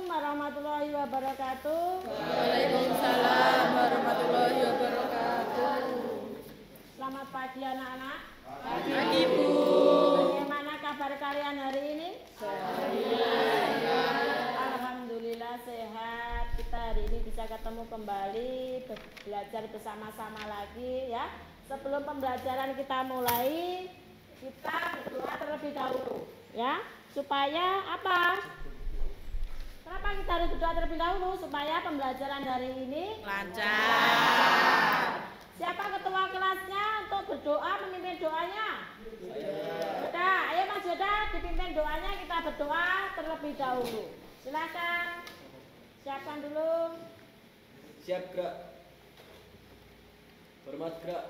warahmatullahi wabarakatuh. Waalaikumsalam warahmatullahi wabarakatuh. Selamat pagi anak-anak. Pagi Bu. Bagaimana kabar kalian hari ini? Alhamdulillah sehat. Kita hari ini bisa ketemu kembali, belajar bersama-sama lagi ya. Sebelum pembelajaran kita mulai, kita berdoa terlebih dahulu ya. Supaya apa? Kenapa kita harus berdoa terlebih dahulu? Supaya pembelajaran hari ini lancar. Siapa ketua kelasnya untuk berdoa, memimpin doanya? Yoda, ayo Mas Yoda, dipimpin doanya, kita berdoa terlebih dahulu. Silakan, siapkan dulu. Siap gerak. Hormat gerak.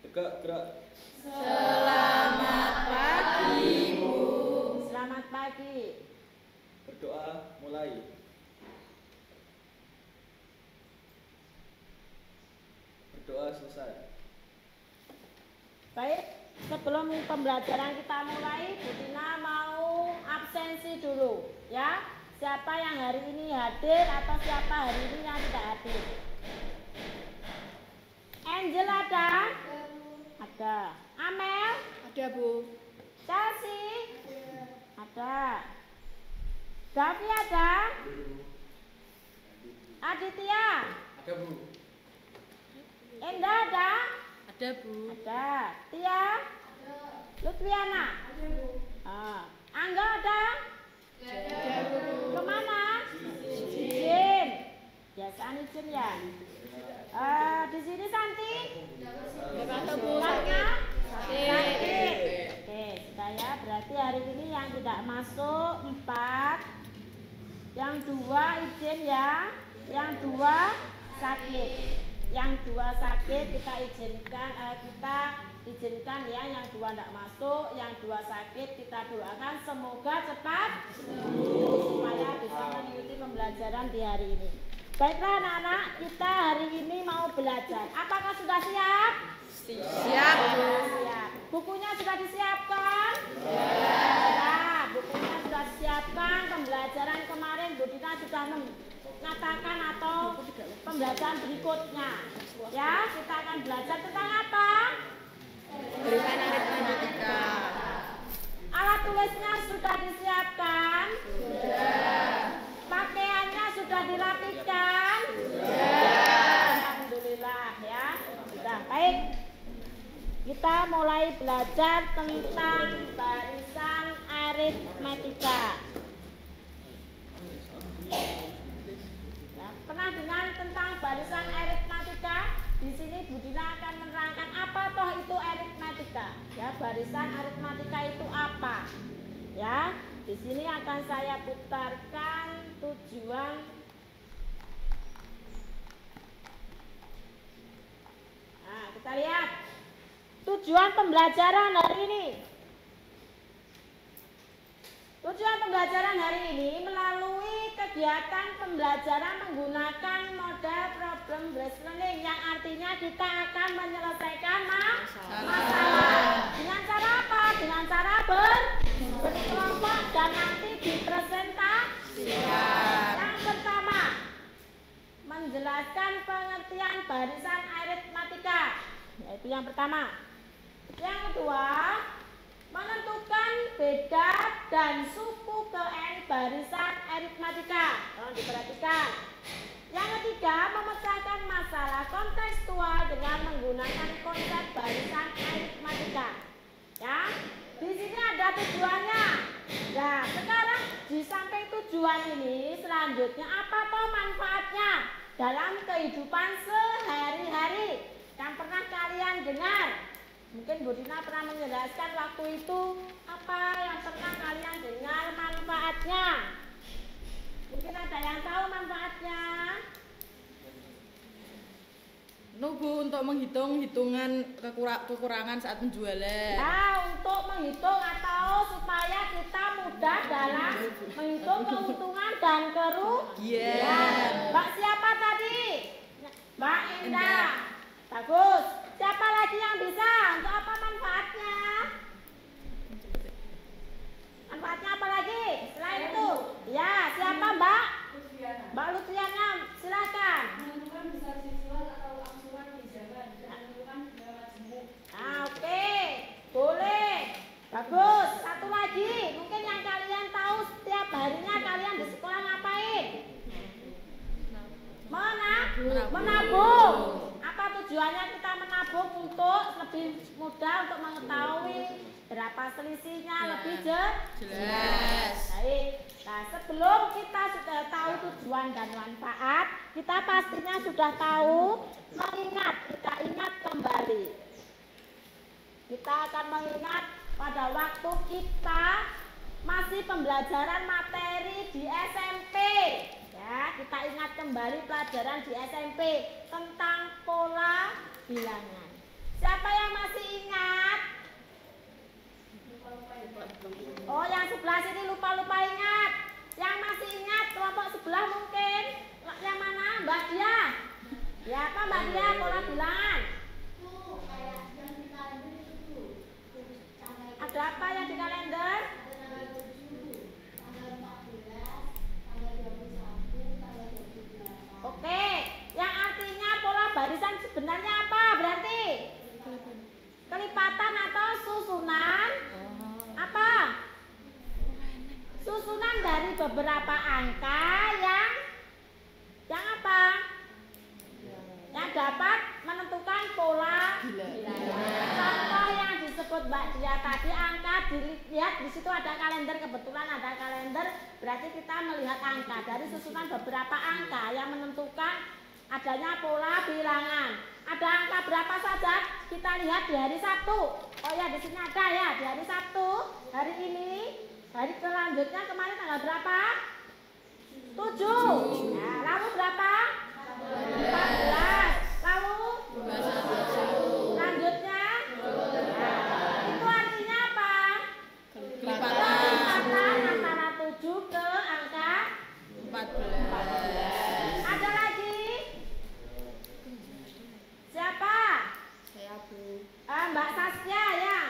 Tegak gerak. Selamat pagi Bu. Selamat pagi. Berdoa mulai. Berdoa selesai. Baik, sebelum pembelajaran kita mulai, Bu Tina mau absensi dulu ya. Siapa yang hari ini hadir atau siapa hari ini yang tidak hadir? Angel ada? Ada. Amel? Ada Bu. Chelsea? Ada. Davi ada? Aditya? Ada Bu. Indah ada? Ada Bu. Ada. Tia? Lutfiana? Ada Bu. Angga ada? Ada Bu. Kemana? Izin. Biasaan izin ya. Di sini Santi? Ada Bu. Kakaknya? Sakit. Sakit. Oke, saya berarti hari ini yang tidak masuk 4, yang 2 izin ya, yang 2 sakit. Yang 2 sakit kita izinkan ya, yang 2 tidak masuk, yang 2 sakit kita doakan semoga cepat sembuh supaya bisa mengikuti pembelajaran di hari ini. Baiklah anak-anak, kita hari ini mau belajar. Apakah sudah siap? Siap Bu. Siap. Bukunya sudah disiapkan? Nah, bukunya sudah disiapkan. Pembelajaran kemarin Bu Dina sudah mengatakan atau pembelajaran berikutnya. Ya, kita akan belajar tentang apa? Berikan aritmatika. Alat tulisnya sudah disiapkan? Sudah. Pakaiannya sudah dirapikan? Sudah. Alhamdulillah ya. Sudah baik. Kita mulai belajar tentang barisan aritmatika. Ya, pernah dengar tentang barisan aritmatika? Di sini Bu Dina akan menerangkan apa toh itu aritmatika. Ya, barisan aritmatika itu apa? Ya, di sini akan saya putarkan tujuan. Nah, kita lihat tujuan pembelajaran hari ini. Tujuan pembelajaran hari ini melalui kegiatan pembelajaran menggunakan model problem based learning yang artinya kita akan menyelesaikan masalah. Dengan cara apa? Dengan cara berkelompok dan nanti dipresentasikan. Yang pertama, menjelaskan pengertian barisan aritmatika. Yaitu yang pertama. Yang kedua, menentukan beda dan suku ke N barisan aritmatika. Tolong diperhatikan. Yang ketiga, memecahkan masalah kontekstual dengan menggunakan konsep barisan aritmatika. Ya, di sini ada tujuannya. Nah, sekarang di samping tujuan ini, selanjutnya apa toh manfaatnya dalam kehidupan sehari-hari yang pernah kalian dengar? Mungkin Bu Dina pernah menjelaskan waktu itu apa yang pernah kalian dengar manfaatnya. Mungkin ada yang tahu manfaatnya? Bu, untuk menghitung hitungan kekurangan saat penjualan. Nah, untuk menghitung atau supaya kita mudah dalam menghitung keuntungan dan kerugian. Mbak siapa tadi? Mbak Indah. Bagus. Siapa lagi yang bisa? Untuk apa manfaatnya? Manfaatnya apa lagi? Selain itu, ya siapa Mbak? Mbak Lutfiana, silakan. Menentukan besar siswa atau angsuran pinjaman dan menentukan biaya majemuk. Nah, oke, boleh, bagus. Satu lagi, mungkin yang kalian tahu setiap harinya kalian di sekolah ngapain? Menabung. Apa tujuannya kita menabung? Untuk lebih mudah untuk mengetahui berapa selisihnya, lebih Jelas. Baik. Nah, sebelum kita sudah tahu tujuan dan manfaat, kita pastinya sudah tahu mengingat. Kita ingat kembali. Kita akan mengingat pada waktu kita masih pembelajaran materi di SMP. Ya, kita ingat kembali pelajaran di SMP tentang pola bilangan. Siapa yang masih ingat? Oh, yang sebelah sini lupa-lupa ingat. Yang masih ingat kelompok sebelah mungkin. Yang mana? Mbak Dia. Ya, apa Mbak Dia pola bilangan? Ada apa yang di kalender? Oke, yang artinya pola barisan sebenarnya apa berarti? Kelipatan atau susunan? Apa? Susunan dari beberapa angka yang apa? Yang dapat menentukan pola bilangan. Contoh yang disebut Mbak Dia tadi, angka dilihat di situ ada kalender, kebetulan ada kalender, berarti kita melihat angka dari susunan beberapa angka yang menentukan adanya pola bilangan. Ada angka berapa saja? Kita lihat di hari Sabtu. Oh ya, di sini ada ya, di hari Sabtu. Hari ini, hari selanjutnya kemarin tanggal berapa? 7. Nah, lalu berapa? 14. Lalu 21. Lanjutnya? Nah, itu artinya apa? Kelipatan. Kelipatan antara 7 ke angka 14. Ada lagi? Siapa? Saya Bu. Mbak Saskia ya.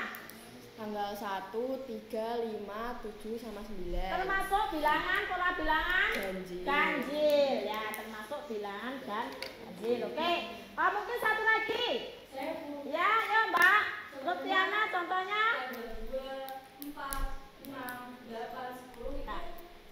Tanggal 1, 3, 5, 7 sama 9. Termasuk bilangan, pola bilangan Ganjil. ganjil ya, termasuk bilangan dan ganjil. Oke. Oh, mungkin satu lagi. Ya, ya Mbak Lutfiana contohnya. 2, 4, 6, 8, 10 itu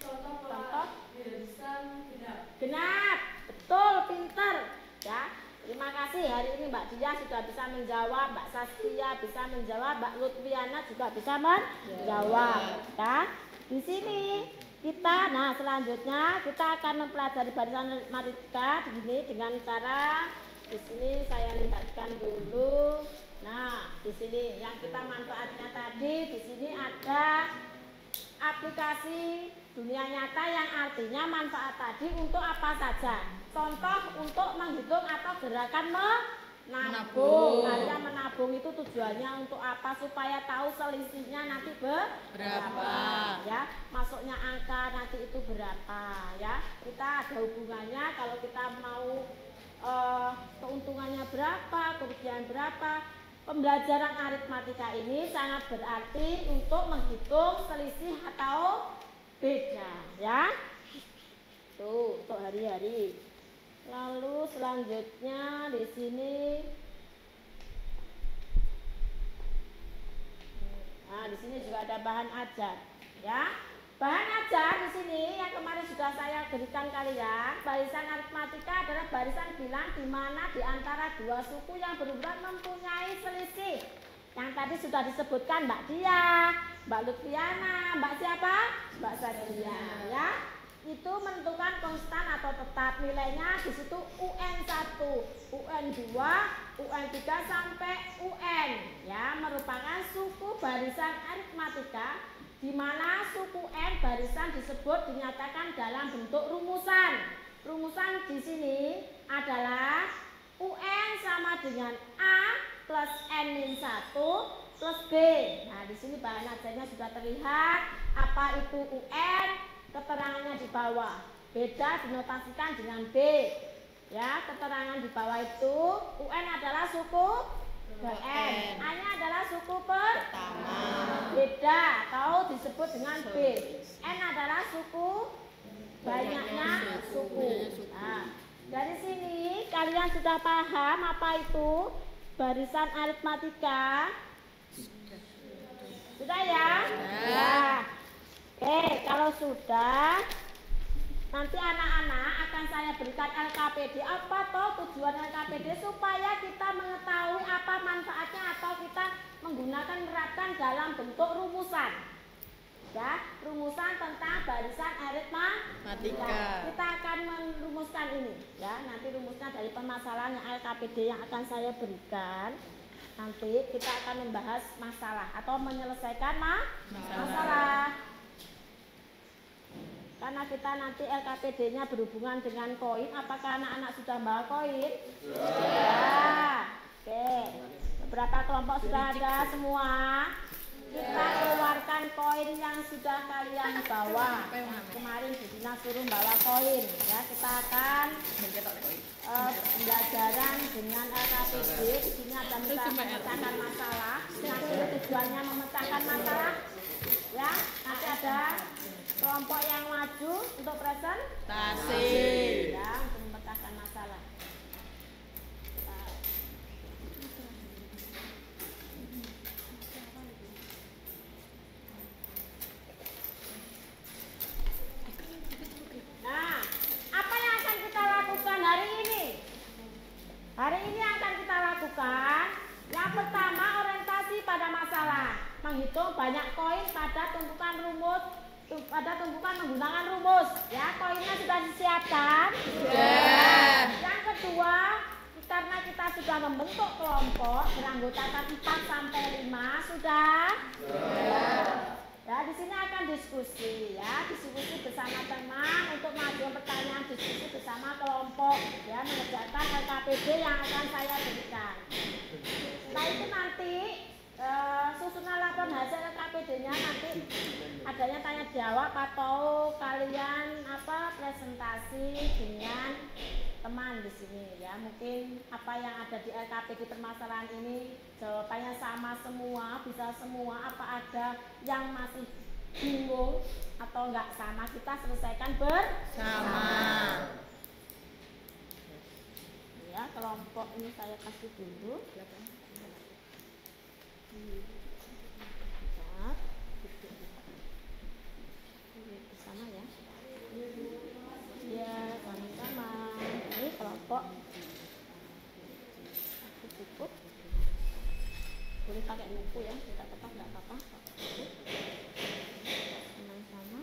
contoh pola barisan genap. Genap, betul, pinter ya. Terima kasih, hari ini Mbak Dia sudah bisa menjawab, Mbak Saskia bisa menjawab, Mbak Lutfiana juga bisa menjawab ya. Di sini kita, nah selanjutnya kita akan mempelajari barisan matematika begini dengan cara di sini saya lihatkan dulu. Nah, di sini yang kita manfaatnya tadi, di sini ada aplikasi dunia nyata yang artinya manfaat tadi untuk apa saja. Contoh untuk menghitung atau gerakan menabung. Kalian menabung itu tujuannya untuk apa? Supaya tahu selisihnya nanti berapa. Ya, masuknya angka nanti itu berapa ya. Kita ada hubungannya kalau kita mau keuntungannya berapa, kerugian berapa. Pembelajaran aritmatika ini sangat berarti untuk menghitung selisih atau beda ya. Tuh, untuk hari-hari. Lalu selanjutnya di sini, nah di sini juga ada bahan ajar, ya. Bahan ajar di sini yang kemarin sudah saya berikan kalian. Barisan aritmatika adalah barisan bilang di mana di antara dua suku yang berulang mempunyai selisih. Yang tadi sudah disebutkan Mbak Dia, Mbak Lutfiana, Mbak siapa? Mbak Saskia, ya. Itu menentukan konstan atau tetap, nilainya di situ UN1, UN2, UN3 sampai UN ya, merupakan suku barisan aritmatika di mana suku N barisan disebut dinyatakan dalam bentuk rumusan. Rumusan di sini adalah UN sama dengan A plus N-1 plus B. Nah, di sini bahan ajarnya sudah terlihat apa itu UN. Keterangannya di bawah, beda dinotasikan dengan B ya. Keterangan di bawah itu UN adalah suku N. A-nya adalah suku pertama. Pertama. Beda atau disebut dengan B. N adalah suku banyaknya suku. Nah, dari sini kalian sudah paham apa itu barisan aritmatika? Sudah ya? Ya. Oke, kalau sudah, nanti anak-anak akan saya berikan LKPD. Apa toh tujuan LKPD? Supaya kita mengetahui apa manfaatnya atau kita menggunakan menerapkan dalam bentuk rumusan. Ya, rumusan tentang barisan aritmatika. Kita akan merumuskan ini. Ya, nanti rumusnya dari permasalahan yang LKPD yang akan saya berikan. Nanti kita akan membahas masalah atau menyelesaikan masalah. Karena kita nanti LKPD-nya berhubungan dengan koin. Apakah anak-anak sudah bawa koin? Ya. Oke. Beberapa kelompok sudah ada semua. Kita keluarkan koin yang sudah kalian bawa. Kemarin Bu Dina suruh bawa koin. Ya, kita akan pembelajaran dengan LKPD. Di sini ada memecahkan masalah. Nanti tujuannya memecahkan masalah. Ya, nanti ada kelompok yang maju untuk presentasi. Ya, untuk memecahkan masalah. Nah, apa yang akan kita lakukan hari ini? Hari ini akan kita lakukan yang pertama orientasi pada masalah, menghitung banyak koin pada tumpukan rumus, pada tumpukan menggunakan rumus. Ya, koinnya sudah disiapkan. Yang kedua, karena kita sudah membentuk kelompok beranggotakan 4 sampai 5, sudah? Ya, di sini akan diskusi ya, diskusi bersama teman untuk mengajukan pertanyaan, diskusi bersama kelompok ya, mengerjakan LKPD yang akan saya berikan. Setelah itu nanti susunan laporan hasil LKPD-nya nanti adanya tanya jawab atau kalian presentasi dengan teman di sini ya. Mungkin apa yang ada di LKPD permasalahan ini jawabannya sama semua, bisa semua, apa ada yang masih bingung atau enggak sama, kita selesaikan bersama. Ya, kelompok ini saya kasih dulu. Bersama ya. Ya, sama-sama. Ini kelompok cukup. Boleh pakai buku ya, tidak apa-apa, enggak apa-apa. Sama-sama.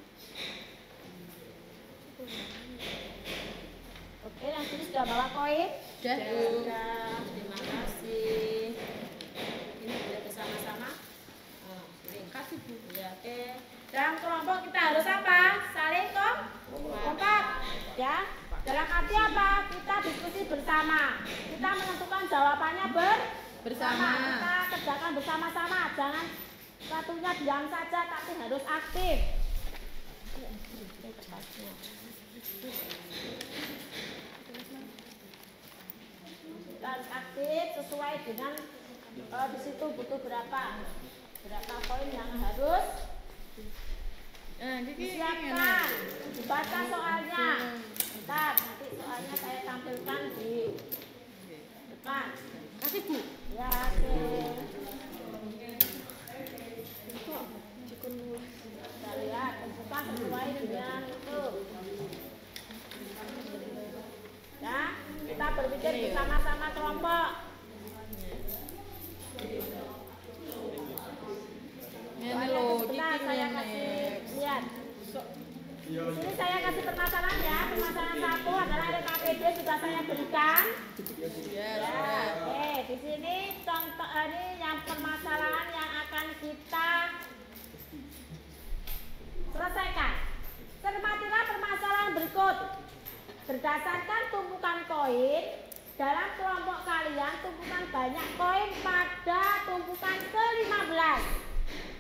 Oke, yang sini sudah bawa koin? Sudah. Terima kasih. Ini boleh bersama-sama. Terima kasih Bu. Ya, oke. Dalam kelompok kita harus apa? Saling kompak. Ya. Dalam arti apa? Kita diskusi bersama. Kita menentukan jawabannya bersama. Kita kerjakan bersama-sama. Jangan satunya diam saja, tapi harus aktif. Kita harus aktif sesuai dengan di situ butuh berapa poin yang harus disiapkan. Dibaca soalnya. Bentar, nanti soalnya saya tampilkan di depan. Kasih Bu. Ya, oke. Kita lihat, tentukan sesuai dengan itu. Ya, kita berpikir bersama-sama kelompok. Ini loh, sebentar saya kasih lihat. Di sini saya kasih permasalahan ya. Permasalahan 1 adalah LKPD sudah saya berikan. Ya, oke. Di sini contoh ini yang permasalahan yang akan kita selesaikan. Cermatilah permasalahan berikut. Berdasarkan tumpukan koin dalam kelompok kalian, tumpukan banyak koin pada tumpukan ke-15.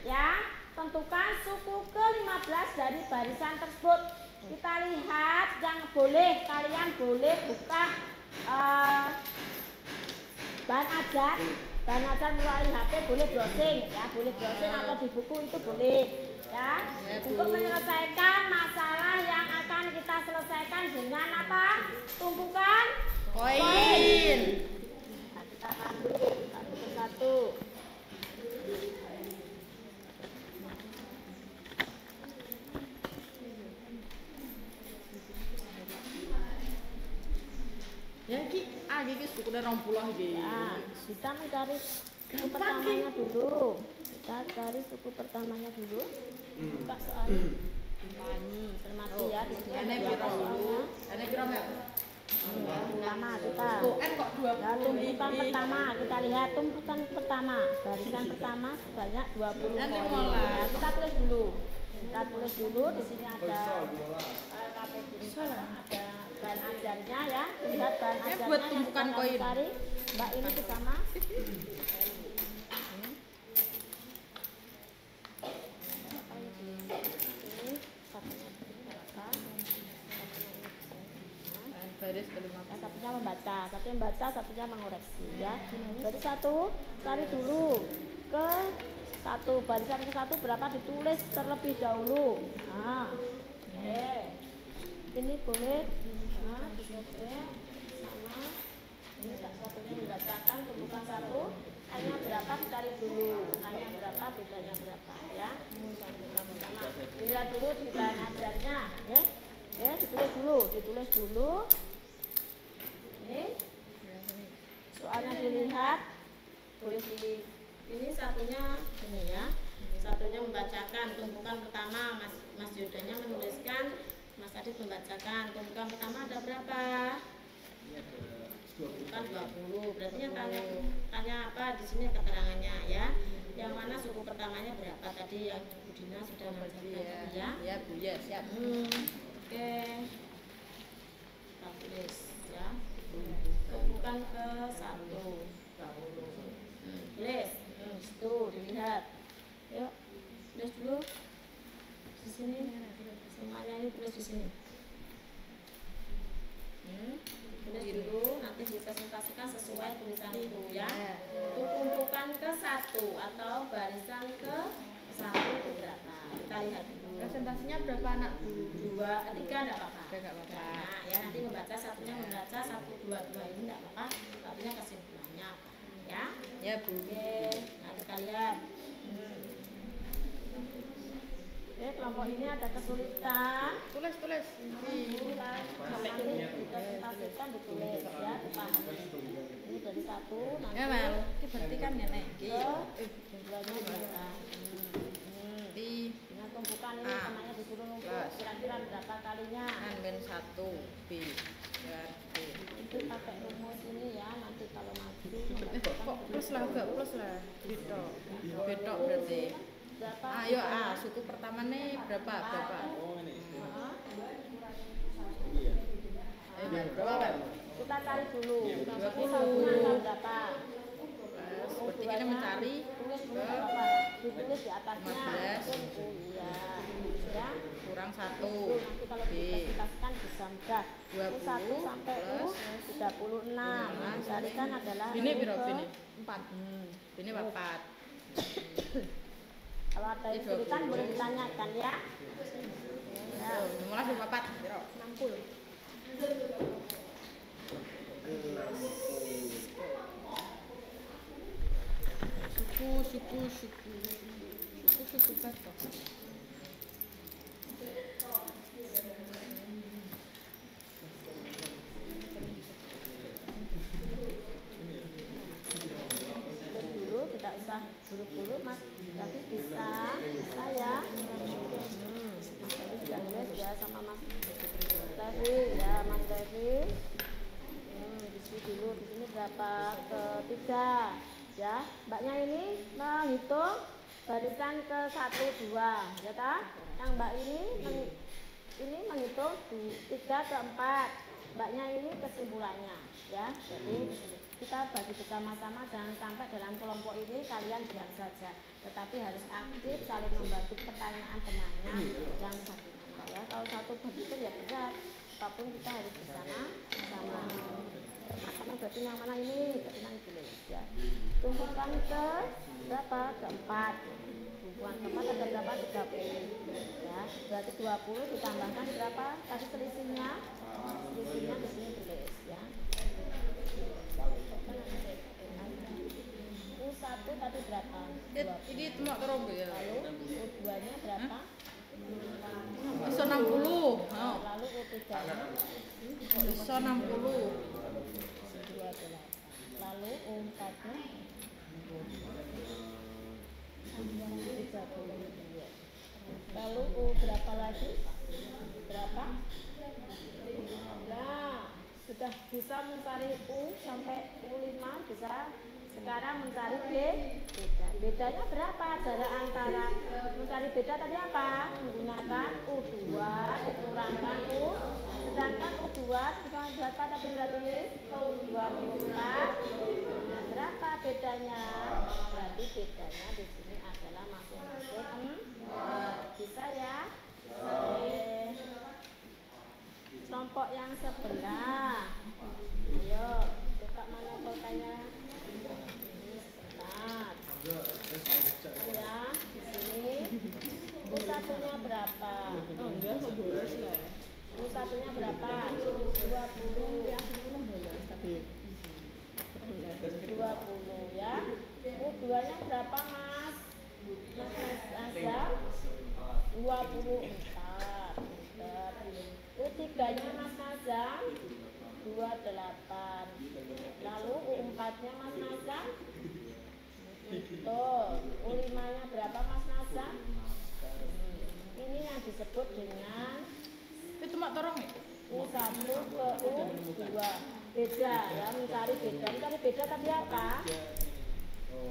Ya, tentukan suku ke-15 dari barisan tersebut. Kita lihat yang kalian boleh buka bahan ajar bahan ajar melalui HP boleh browsing ya, boleh browsing atau di buku itu boleh ya. Untuk menyelesaikan masalah yang akan kita selesaikan dengan apa? Tumpukan koin. Nah, kita akan satu persatu. Ya iki iki sukune 20 iki. Ya, kita mencari suku pertamanya dulu. Kita cari suku pertamanya dulu. Buka soalnya. Cermati ya, di sini Ene ada piro soalnya. dulu? Ene piro Mbak? Pertama kita. Kok kok 20 Ya, tumpukan pertama kita lihat tumpukan pertama barisan pertama sebanyak 20 Nanti koin. mulai. Ya, kita tulis dulu. Kita tulis dulu di sini ada ada bahan ajarnya ya. Lihat bahan ajarnya buat yang tumpukan kita koin. cari. Mbak ini bersama. Baris kelima. Ya, satunya membaca, satunya membaca, satunya mengoreksi ya. Jadi satu cari dulu ke satu barisan ke satu berapa ditulis terlebih dahulu. Nah, ini boleh disobek sama ini satunya membacakan tumpukan satu. Hanya berapa dicari dulu, hanya berapa bedanya berapa ya. Sama-sama. Dilihat dulu di bahan ajarnya ya. Ya, ditulis dulu. Ini soalnya dilihat, tulis di ini satunya ini ya, satunya membacakan tumpukan pertama. Mas Yudanya menuliskan, Mas Adit membacakan tumpukan pertama ada berapa? Tumpukan 20. Berarti yang tanya apa di sini keterangannya ya? Yang mana suku pertamanya berapa tadi yang Budina sudah mengajarkan ya? Ya Bu, ya siap. Oke, kita tulis ya. Tumpukan ke satu. Tulis. Itu dilihat. Yuk, tulis dulu. Di sini. Semuanya ini tulis di sini. Tulis dulu. Nanti dipresentasikan sesuai tulisan itu ya. Untuk tumpukan ke satu atau barisan ke satu itu berapa? Kita lihat dulu. Presentasinya berapa anak Bu? 2, 3 enggak apa-apa. Enggak apa-apa. Nah, ya nanti membaca satunya membaca 1, 2 ini enggak apa-apa. Satunya kesimpulannya apa? Ya. Ya Bu. Oke, nah kita lihat. Oke, kelompok ini ada kesulitan. Tulis. Kita sampai ini dipresentasikan ditulis ya, dipahami. Ini dari 1 nanti. Ya Mel, iki berarti kan ya Nek. Iki jumlahnya berapa? Dengan tumpukan ini namanya disuruh numpuk kira-kira berapa kalinya. Ben 1 B berarti. Itu pakai rumus ini ya, nanti kalau maju Kok plus lah, enggak plus lah. Betok berarti. berapa? Ayo suku pertama nih berapa? Oh, ini. Ayo Mel, berapa Mel? Kita cari dulu. Ini 20. satunya ada berapa? Seperti ini mencari Tulis dulu berapa? Ditulis di atasnya. 15. Oh iya. Ya. kurang 1 Nanti kalau B dipresentasikan bisa mudah. Ini 1 sampai U 36. Dicarikan adalah ini U berapa ke ini? 4 ini 4 Kalau ada yang kesulitan boleh ditanyakan ya. Ya. mulai dari 4 60. suku beto. Dulu tidak usah buru-buru Mas, tapi bisa ya. Tadi sudah nulis ya sama Mas Devi ya, Mas Devi. Di sini dulu, di sini berapa? Ketiga ya. Mbaknya ini menghitung barisan ke 1, 2 ya kan? Yang Mbak ini menghitung 3 ke 4. Mbaknya ini kesimpulannya ya. Jadi kita bagi bersama-sama, jangan sampai dalam kelompok ini kalian diam saja, tetapi harus aktif saling membantu pertanyaan temannya yang satu ya. Kalau satu berpikir ya berat, apapun kita harus bersama sama. Sama berarti yang mana ini? Berarti yang tulis ya. Tumpukan ke berapa? Keempat. Tumpukan keempat ada berapa? 30. Ya, berarti 20 ditambahkan berapa? Tadi selisihnya? Selisihnya di sini tulis ya. U1 tadi berapa? 20. Ini cuma terombe ya. Lalu U2 nya berapa? Bisa 60. Lalu U3 nya Bisa 60. 28. Lalu U4 nya 32. Lalu U berapa lagi? Berapa? Nah, sudah bisa mencari U sampai U5 bisa. Sekarang mencari beda. Bedanya berapa? Jarak antara mencari beda tadi apa? Menggunakan U2 dikurangkan U. Sedangkan U2 dikurangan berapa tadi berarti? 24. Berapa bedanya? Berarti bedanya di sini adalah masing-masing bisa ya? Kelompok yang sebelah. Ayo, coba mana polkanya? Ya, di sini U1-nya berapa? Oh, enggak kok boros ya. U1-nya berapa? 20 ya. 20 ya. U2-nya berapa, Mas? Mas Azhar? 24. U3-nya Mas Azhar? 28. Lalu U4-nya Mas Nazar? Tuh, U5-nya berapa Mas Nazar? Ini yang disebut dengan Itu mak torong ya? U1 ke U2. Beda ya, mencari beda. Mencari beda tadi apa?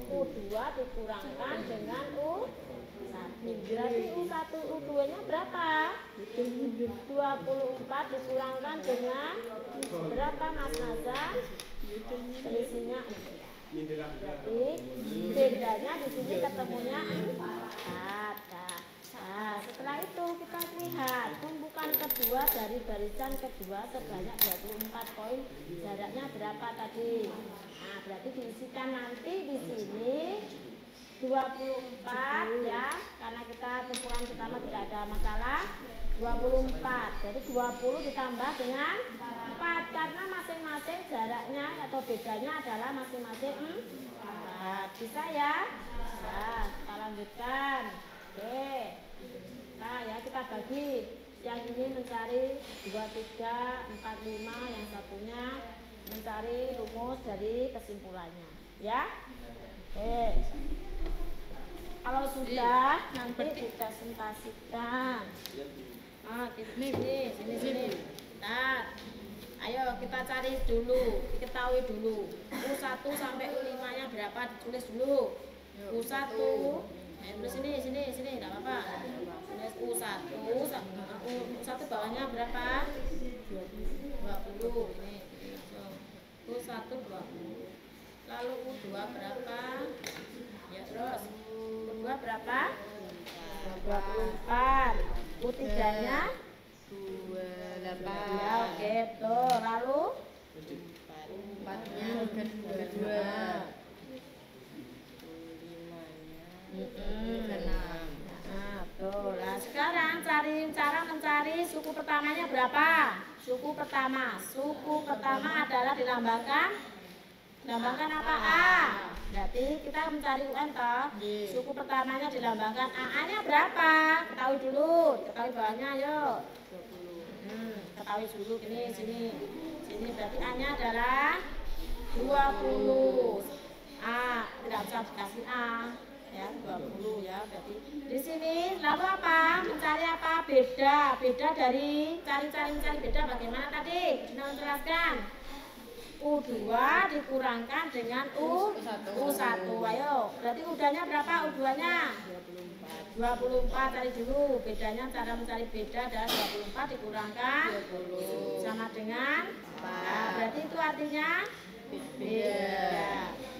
U2 dikurangkan dengan U1. Berarti U1, U2-nya berapa? 24 dikurangkan dengan berapa Mas Nazar? Selisihnya 4. Berarti bedanya di sini ketemunya 4. Nah, setelah itu kita lihat tumpukan kedua dari barisan kedua sebanyak 24 poin. Jaraknya berapa tadi? Nah, berarti diisikan nanti di sini 24 ya, karena kita tumpukan pertama tidak ada masalah. 24. Jadi 20 ditambah dengan 4 karena masing-masing jaraknya atau bedanya adalah masing-masing 4. Bisa ya? Nah, kita lanjutkan. Oke. Nah, ya kita bagi. Yang ini mencari 23, 45, yang satunya mencari rumus dari kesimpulannya. Ya? Oke. Kalau sudah nanti dipresentasikan. Ah, sini. Nah, ayo kita cari dulu, diketahui dulu. U1 sampai U5-nya berapa ditulis dulu. U1, tulis sini, enggak apa-apa. Tulis U1 bawahnya berapa? 20. Ini. U1 20. Lalu U2 berapa? Ya, terus. U2 berapa? 24. U3-nya 28. ya, oke, tuh. Lalu 4-nya 22. 5-nya 6. Nah, tuh. Nah, sekarang cari cara mencari suku pertamanya berapa? Suku pertama adalah dilambangkan apa? A. Berarti kita mencari UN toh. Suku pertamanya dilambangkan AA-nya berapa? Ketahui dulu. Ketahui bawahnya yuk. 20. Ketahui dulu sini berarti A-nya adalah 20. A, tidak usah dikasih A. Ya, 20 ya. Berarti di sini lalu apa? Mencari apa? Beda dari mencari beda bagaimana tadi? Kita menjelaskan. U2 dikurangkan dengan U1. Ayo, berarti udahnya berapa U2-nya? 24 tadi dulu. Bedanya cara mencari beda adalah 24 dikurangkan 20 sama dengan 4. Nah, berarti itu artinya beda.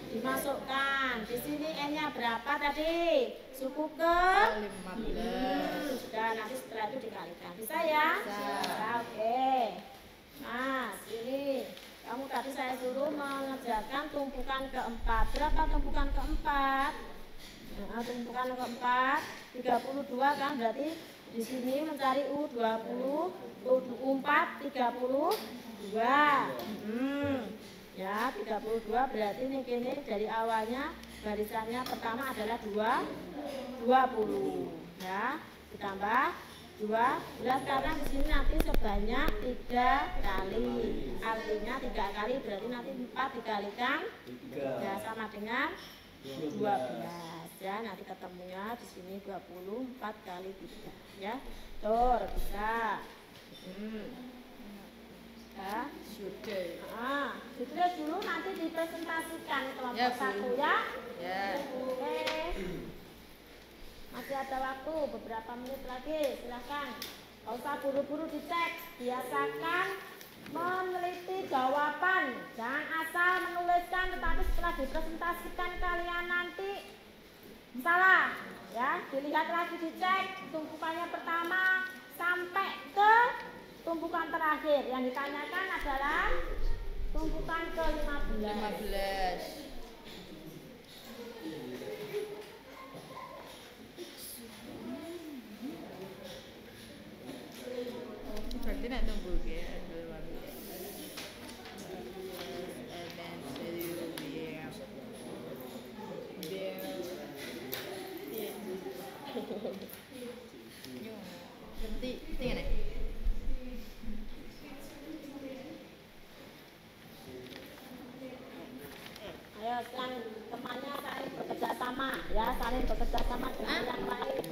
Dimasukkan. Di sini N-nya berapa tadi? Suku ke 15. Sudah, nanti setelah itu dikalikan. Bisa ya? Bisa. Oke. Mas, ini kamu tadi saya mengambarkan tumpukan keempat. Berapa tumpukan keempat? Nah, tumpukan keempat 32 kan, berarti di sini mencari U20, U4 32. Ya, 32 berarti ini dari awalnya barisannya pertama adalah 20. Ya, ditambah 12 karena di sini nanti sebanyak 3 kali. Artinya 3 kali berarti nanti 4 dikalikan 3 sama dengan 12. Ya, nanti ketemunya di sini 24 kali 3. Ya, tur bisa. Ya, Sudah. ditulis dulu nanti dipresentasikan kelompok Ya, Bu. 1 ya. Ya. Oke. Masih ada waktu beberapa menit lagi, silahkan. Gak usah buru-buru dicek. Biasakan meneliti jawaban. Jangan asal menuliskan tetapi setelah dipresentasikan kalian nanti salah. Ya, dilihat lagi, dicek tumpukannya pertama sampai ke tumpukan terakhir. Yang ditanyakan adalah tumpukan ke-15. 15. Berarti nak tunggu ke Ayo, temannya saling bekerja sama, ya, saling bekerja sama dengan yang lain.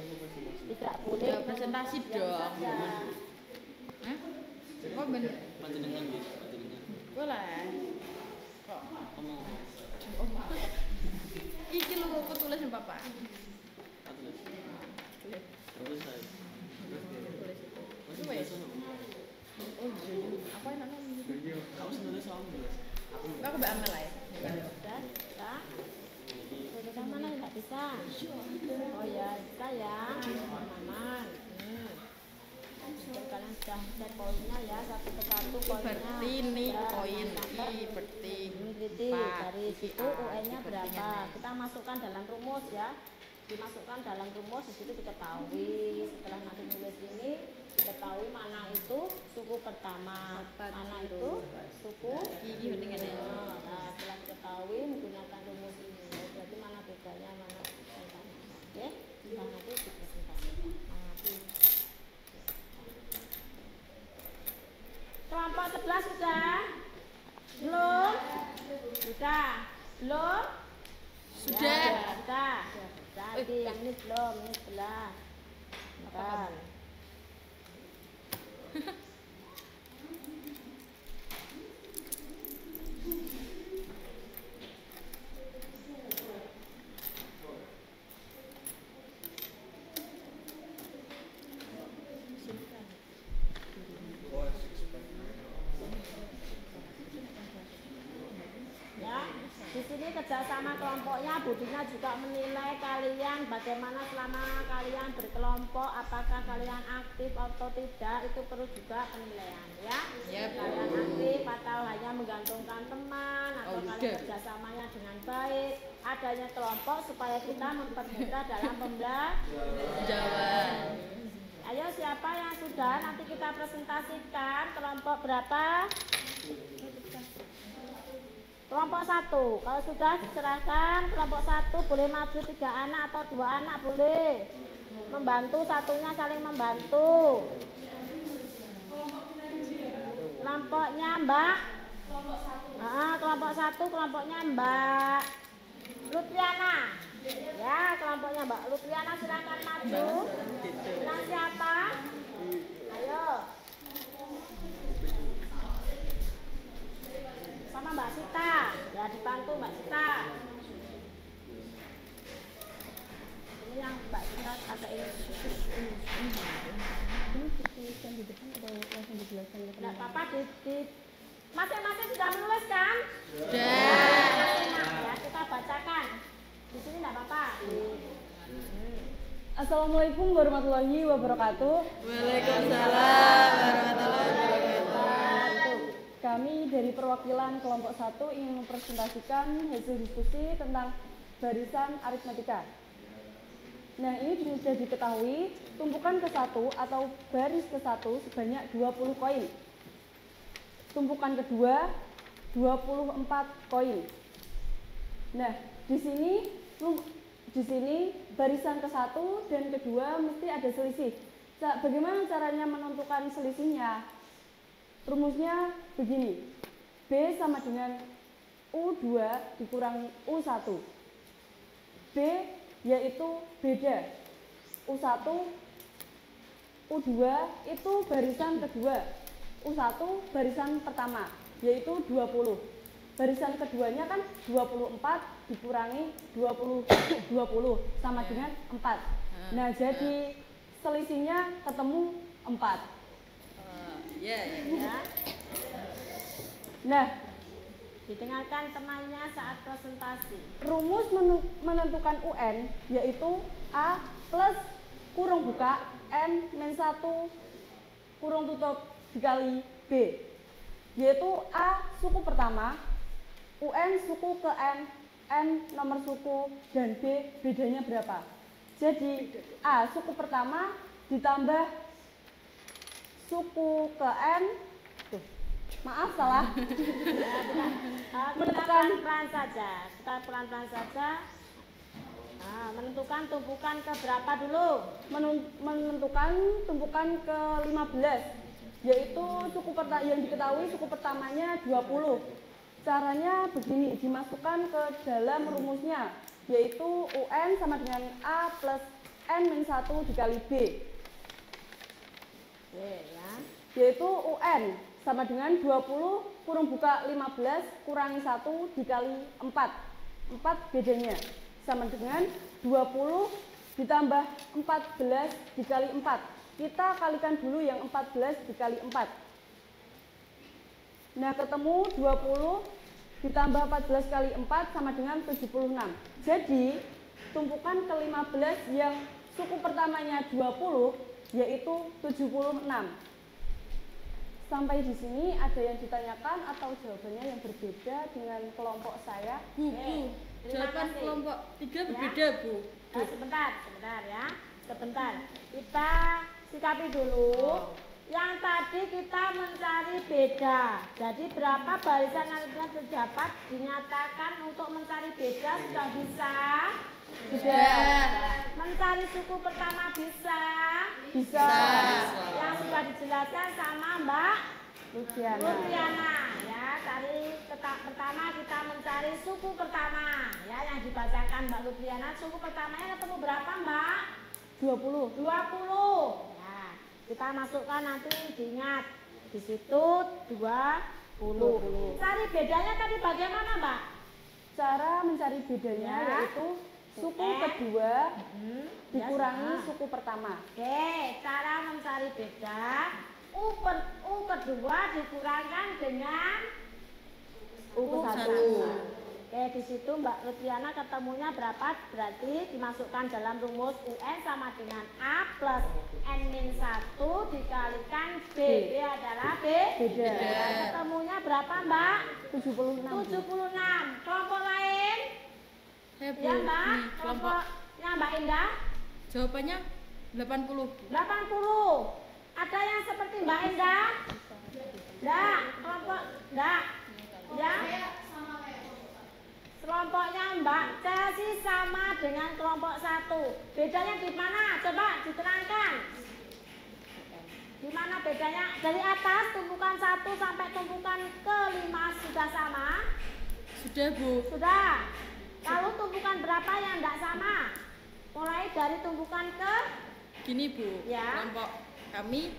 Tidak boleh Ya, presentasi dong. Hah? Oh bener. Panjenengan gitu, panjenengan. Boleh. Kok? Ngomong. Oh, iki lu aku tulis sama papa. Atlet. Tulis. Terus saya. Tulis itu. Masih Wes. biasa dong. Oh iya. Apa yang namanya? Kamu sebenarnya sama ya? Aku Aku mbak Amel lah ya. Sudah, bisa. Sudah mana nggak bisa? Oh ya, bisa ya. Aman. Kalian sudah cek poinnya ya, satu persatu poinnya. Berarti ini Ya, poin sampai I berarti meneliti dari situ UN-nya berapa. Kita masukkan dalam rumus ya. Dimasukkan dalam rumus, di situ diketahui. Setelah nanti nulis ini diketahui mana itu suku pertama, mana itu suku Iki dengan Nah, setelah diketahui menggunakan rumus ini, berarti mana bedanya, mana bedanya. Oke, kita nanti dipresentasikan. Kelompok 11 sudah? Belum? Sudah? Belum? Sudah. Ya, sudah. Jadi yang ini belum, ini sebelah. Bentar. Ya, di sini kerjasama kelompoknya, Budinya juga menilai kalian bagaimana selama kalian berkelompok, apakah kalian aktif atau tidak, itu perlu juga penilaian ya. Yap. Kalian aktif atau hanya menggantungkan teman, atau Oh, kalian udah. kerjasamanya dengan baik. Adanya kelompok supaya kita mempermudah dalam pembelajaran. Jawaban. Ayo, siapa yang sudah, nanti kita presentasikan kelompok berapa? Kelompok 1. Kalau sudah diserahkan kelompok 1 boleh maju 3 anak atau 2 anak boleh. Membantu, satunya saling membantu. Kelompoknya Mbak. Kelompok 1 kelompoknya Mbak Lutfiana. Ya, kelompoknya Mbak Lutfiana silakan maju. Bilang siapa? Ayo. Sama Mbak Sita. Ya, dibantu Mbak Sita. Ini yang Mbak Sita agak ini. Tidak apa-apa, masing-masing sudah menulis kan? Sudah. Ya, kita bacakan. Di sini tidak apa-apa. Assalamualaikum warahmatullahi wabarakatuh. Waalaikumsalam warahmatullahi wabarakatuh. Kami dari perwakilan kelompok 1 ingin mempresentasikan hasil diskusi tentang barisan aritmatika. Nah, ini sudah diketahui tumpukan ke-1 atau baris ke-1 sebanyak 20 koin. Tumpukan kedua 24 koin. Nah, di sini barisan ke-1 dan kedua mesti ada selisih. Bagaimana caranya menentukan selisihnya? Rumusnya begini. B sama dengan U2 dikurangi U1. B yaitu beda. U1, U2 itu barisan kedua. U1 barisan pertama, yaitu 20. Barisan keduanya kan 24 dikurangi 20 sama dengan 4. Nah, jadi selisihnya ketemu 4. Ya. Nah, didengarkan temannya saat presentasi. Rumus menentukan UN yaitu A plus kurung buka N min 1 kurung tutup dikali B, yaitu A suku pertama, UN suku ke N nomor suku, dan B bedanya berapa. Jadi A suku pertama ditambah suku ke N, maaf salah. Kita pelan-pelan saja. Nah, menentukan tumpukan ke berapa dulu? Menentukan tumpukan ke 15, yaitu yang diketahui suku pertamanya 20. Caranya begini, dimasukkan ke dalam rumusnya, yaitu UN sama dengan A plus N min 1 dikali B. Oke, ya. Yaitu UN sama dengan 20 kurung buka 15 kurangi 1 dikali 4. 4 bedanya sama dengan 20 ditambah 14 dikali 4. Kita kalikan dulu yang 14 dikali 4. Nah, ketemu 20 ditambah 14 kali 4 sama dengan 76. Jadi, tumpukan ke-15 yang suku pertamanya 20 yaitu 76. Sampai di sini ada yang ditanyakan atau jawabannya yang berbeda dengan kelompok saya? Jawaban kelompok 3 berbeda, Bu. Sebentar ya. Kita sikapi dulu. Yang tadi kita mencari beda. Jadi berapa barisan yang terdapat dinyatakan untuk mencari beda sudah bisa? Sudah. Mencari suku pertama bisa? Bisa. Yang sudah dijelaskan sama Mbak Luciana. Ya, pertama kita mencari suku pertama. Ya, yang dibacakan Mbak Luciana. Suku pertamanya ketemu berapa, Mbak? 20. 20. Ya, kita masukkan nanti diingat. Di situ 20. Cari bedanya tadi bagaimana, Mbak? Cara mencari bedanya yaitu suku kedua dikurangi suku pertama. Oke, cara mencari beda U kedua dikurangkan dengan U1. Oke, di situ Mbak Luciana ketemunya berapa? Berarti dimasukkan dalam rumus UN sama dengan A plus N min 1 dikalikan B. B adalah Beda. Ketemunya berapa, Mbak? 76. 76. Kelompok lain? Bu. Ya, Mbak. Nih, Kelompoknya Mbak Indah? Jawabannya 80. 80. Ada yang seperti Mbak Indah? Enggak. Kelompok enggak. Ya. Kelompoknya Mbak Chelsea sama dengan kelompok 1. Bedanya di mana? Coba diterangkan. Di mana bedanya? Dari atas tumpukan 1 sampai tumpukan ke-5 sudah sama? Sudah, Bu. Sudah. Lalu tumpukan berapa yang tidak sama? Mulai dari tumpukan ke? Gini, Bu. Ya. Kelompok kami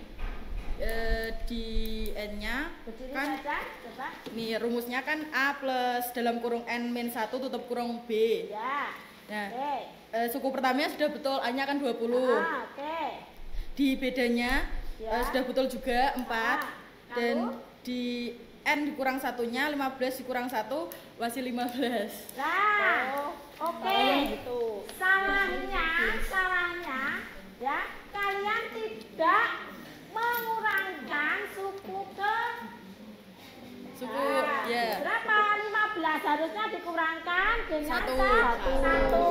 di N-nya Berdiri kan saja, coba. nih rumusnya kan A plus dalam kurung N min 1 tutup kurung B. Ya. Nah, Oke. suku pertamanya sudah betul, A-nya kan 20. Oke. Di bedanya Ya. sudah betul juga 4. Dan Lalu? di N dikurang satunya 15 dikurang 1 masih 15. Nah, oke. Gitu. Salahnya, ya, kalian tidak mengurangkan suku ke Suku seharusnya dikurangkan dengan Satu. satu.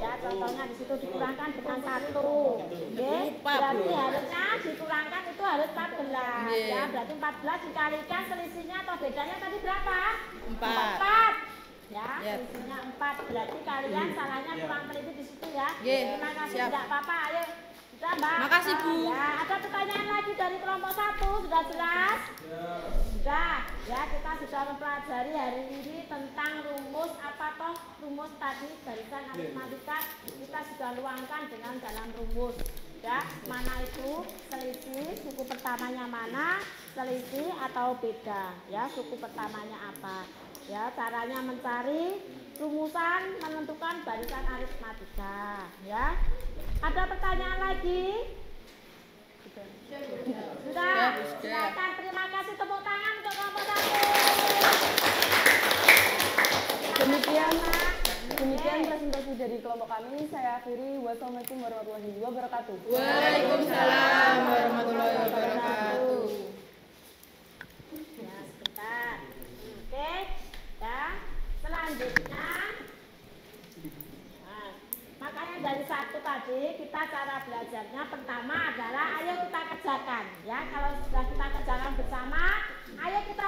Ya, contohnya di situ dikurangkan dengan 1. Oke. Lupa, Berarti Bu. harusnya dikurangkan itu harus 14. Iya. Ya, berarti 14 dikalikan selisihnya atau bedanya tadi berapa? 4. 4. Ya, Yep. selisihnya 4. Berarti kalian salahnya kurang teliti di situ ya. Ye, Terima kasih, siap. tidak apa-apa. Ayo ditambah. Makasih, Bu. Ya, ada pertanyaan lagi dari kelompok 1, sudah jelas? Sudah. Ya, kita sudah mempelajari hari ini tentang rumus apa toh rumus tadi barisan aritmatika kita sudah luangkan dengan dalam rumus. Ya, mana itu selisih, suku pertamanya mana, selisih atau beda. Ya, suku pertamanya apa. Ya, caranya mencari rumusan menentukan barisan aritmatika. Ya, ada pertanyaan lagi? Sudah. Silakan, terima kasih, tepuk tangan untuk kelompok 1. Demikian presentasi dari kelompok kami. Saya akhiri. Wassalamualaikum warahmatullahi wabarakatuh. Waalaikumsalam warahmatullahi wabarakatuh. Ya, sebentar. Oke, ya. Selanjutnya, nah, makanya dari 1 tadi kita cara belajarnya pertama adalah ayo kita kerjakan. Ya, kalau sudah kita kerjakan bersama, ayo kita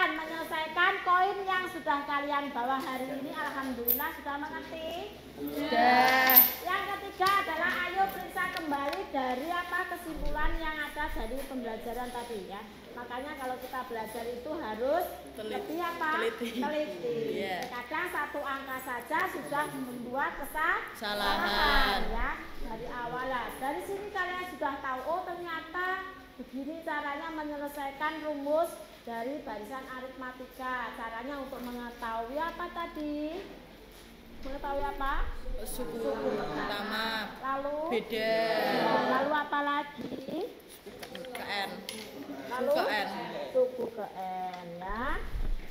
menyelesaikan koin yang sudah kalian bawa hari ini. Alhamdulillah sudah mengerti. Sudah. Yang ketiga adalah ayo periksa kembali dari apa kesimpulan yang ada dari pembelajaran tadi ya. Makanya kalau kita belajar itu harus lebih apa? Teliti. Iya. Kadang 1 angka saja sudah membuat Kesalahan. ya dari awal lah. Dari sini kalian sudah tahu oh ternyata begini caranya menyelesaikan rumus dari barisan aritmatika. Caranya untuk mengetahui apa tadi? Mengetahui apa? Suku pertama. Lalu Beda. lalu apa lagi? Ke N. Lalu Suku ke N. suku ke N ya.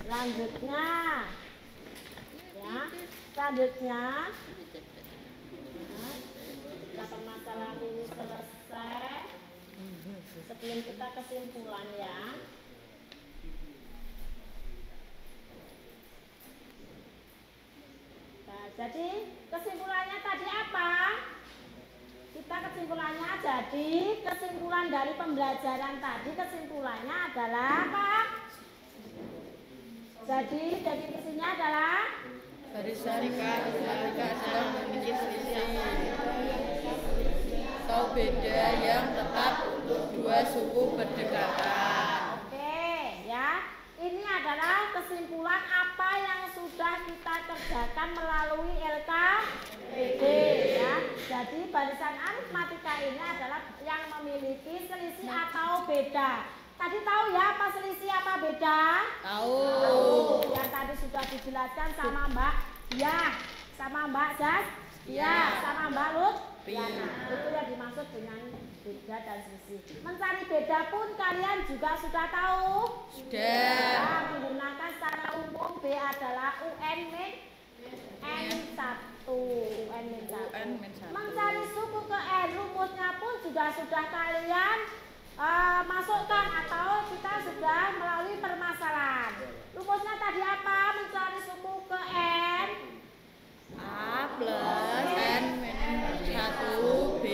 Selanjutnya ya. Selanjutnya nah, permasalahan ini selesai. Sebelum kita kesimpulan ya. Nah, jadi kesimpulannya tadi apa? Kita kesimpulannya jadi kesimpulan dari pembelajaran tadi kesimpulannya adalah apa? Jadi definisinya adalah Barisan aritmatika adalah memiliki selisih atau beda yang tetap untuk 2 suku berdekatan. oke ya. Ini adalah kesimpulan apa yang sudah kita kerjakan melalui LKPD ya. Jadi barisan aritmatika ini adalah yang memiliki selisih atau beda. Tadi tahu ya apa selisih apa beda? Tahu. Yang tadi sudah dijelaskan sama Mbak ya, sama Mbak Jas, ya, sama Mbak Lut. Ya, nah, itu yang dimaksud dengan beda dan selisih. Mencari beda pun kalian juga sudah tahu. Sudah. Ya, menggunakan secara umum B adalah UN min N1. UN min 1. UN min 1. Mencari suku ke N rumusnya pun juga sudah kalian masukkan atau kita sudah melalui permasalahan. Rumusnya tadi apa? Mencari suku ke N A plus N min 1 B.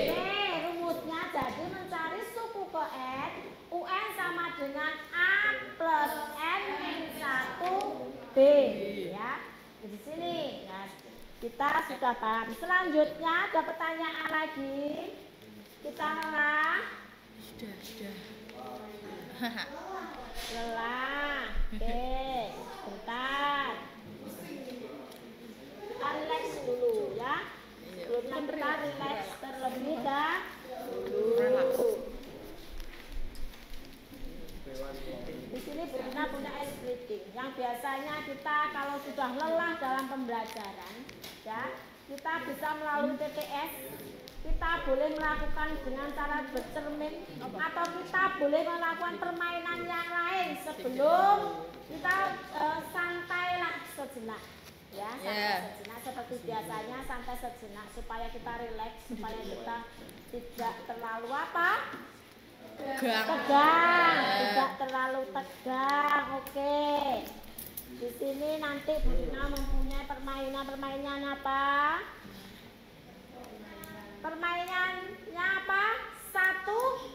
Oke, rumusnya jadi mencari suku ke N UN sama dengan A plus N min 1 B ya. Di sini ya, kita sudah paham. Selanjutnya ada pertanyaan lagi. Kita lelah. Sudah. Lelah. Oke, bentar. Kita relax dulu ya. Sebelumnya kita relax terlebih dahulu. Di sini Bu Rina punya ice breathing. Yang biasanya kita kalau sudah lelah dalam pembelajaran, ya kita bisa melalui TTS. Kita boleh melakukan dengan cara bercermin atau kita boleh melakukan permainan yang lain sebelum kita santailah sejenak ya, santai sejenak seperti biasanya, santai sejenak supaya kita rileks, supaya kita tidak terlalu apa? Tegang, tidak terlalu tegang. Oke. Di sini nanti Bu Dina mempunyai permainan apa? Permainannya apa? Satu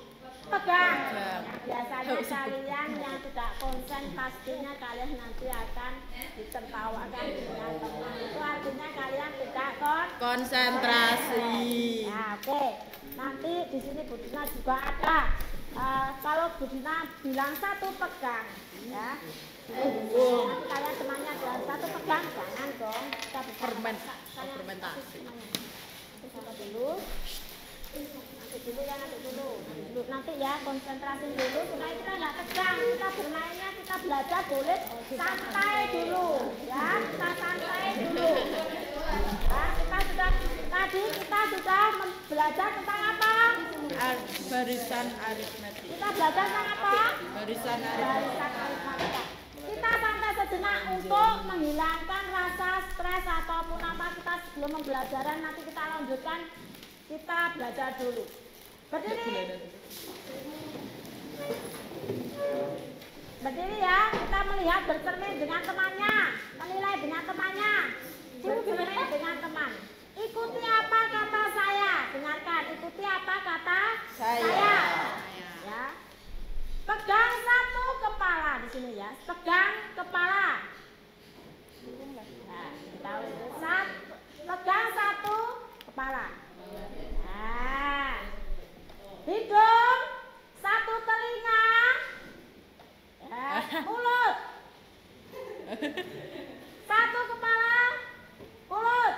pegang. Biasanya kalian yang tidak konsen pastinya kalian nanti akan ditertawakan dengan teman. Itu artinya kalian tidak konsentrasi. Ya, oke. Nanti di sini Bu Dina juga ada. Kalau Bu Dina bilang satu pegang, ya. Nanti kalian temannya bilang satu pegang, jangan dong. Kita Fermentasi. Coba dulu. Nanti dulu. Nanti ya konsentrasi dulu. Supaya kita nggak tegang. Kita bermainnya, kita belajar boleh santai dulu, ya. Kita santai dulu. Nah, kita sudah belajar tentang apa? Barisan aritmetik. Kita belajar tentang apa? Barisan Barisan aritmetika. Kita santai sejenak untuk menghilangkan rasa stres ataupun apa kita sebelum pembelajaran nanti kita lanjutkan. Kita belajar dulu. Berdiri ya, kita melihat bercermin dengan temannya, menilai dengan temannya, bercermin dengan teman. Ikuti apa kata saya, dengarkan. Ikuti apa kata saya. Ya. Pegang satu kepala di sini ya, pegang kepala. Nah, tahu pegang satu kepala. Nah, hidung, satu telinga, ya, mulut, satu kepala, mulut,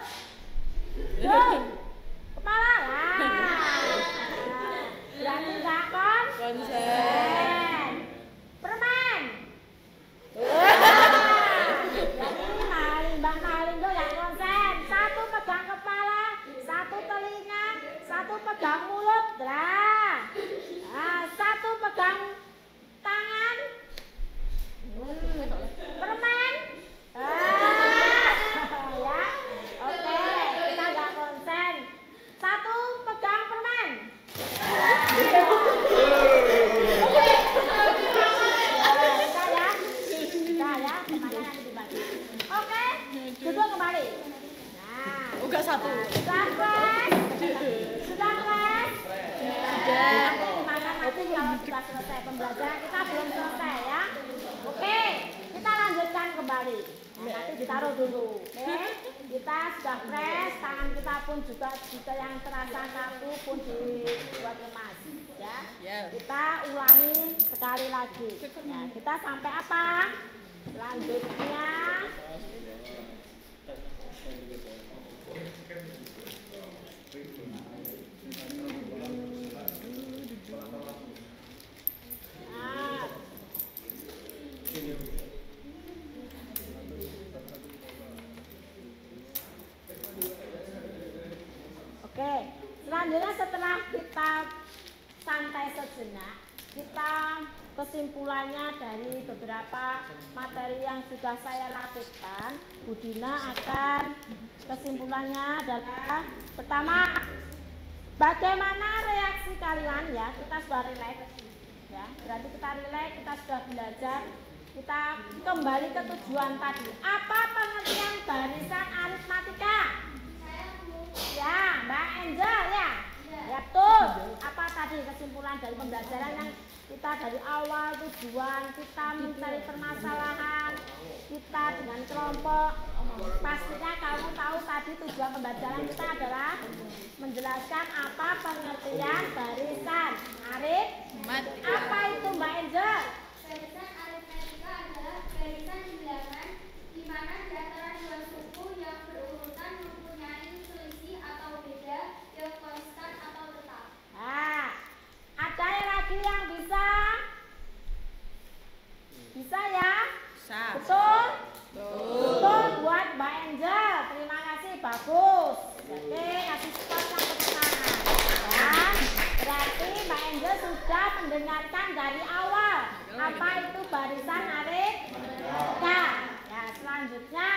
hidung, kepala, berarti nggak konsen. Permen. Jadi maling tuh nggak konsen. Satu pegang kepala, satu telinga, satu pegang mulut, satu pegang tangan, permen, ya, oke, kita nggak konsen. Satu pegang permen, kita ya, temannya nanti dibagi. Oke, duduk kembali. Nah, Uga satu. sudah kelas? Sudah kelas? Sudah. Nanti kalau sudah selesai pembelajaran kita belum selesai ya. Oke, kita lanjutkan kembali. Nah, nanti ditaruh dulu. Oke, kita sudah fresh, tangan kita pun juga yang terasa kaku pun dibuat lemas. Ya, kita ulangi sekali lagi. Ya, kita sampai apa? Selanjutnya. Oke, selanjutnya setelah kita santai sejenak, kita kesimpulannya dari beberapa materi yang sudah saya lakukan, Bu Dina akan kesimpulannya adalah pertama, bagaimana reaksi kalian ya, kita sudah relax ya, berarti kita relax, kita sudah belajar, kita kembali ke tujuan tadi. Apa pengertian barisan aritmatika? Ya, Mbak Angel ya. Ya betul. Apa tadi kesimpulan dari pembelajaran yang kita dari awal tujuan kita mencari permasalahan kita dengan kelompok. Pastinya kamu tahu tadi tujuan pembelajaran kita adalah menjelaskan apa pengertian barisan aritmatika. Apa itu Mbak Angel? Barisan aritmetika adalah barisan bilangan di mana di antara dua suku yang berurutan mempunyai selisih atau beda yang konstan atau tetap. Nah, ada lagi yang bisa? Bisa ya? Bisa. Betul? Betul buat Mbak Angel. Terima kasih, bagus. Oke, kasih skor yang tepuk tangan. Ya, berarti Mbak Angel sudah mendengarkan dari awal apa itu barisan aritmatika. Ya, selanjutnya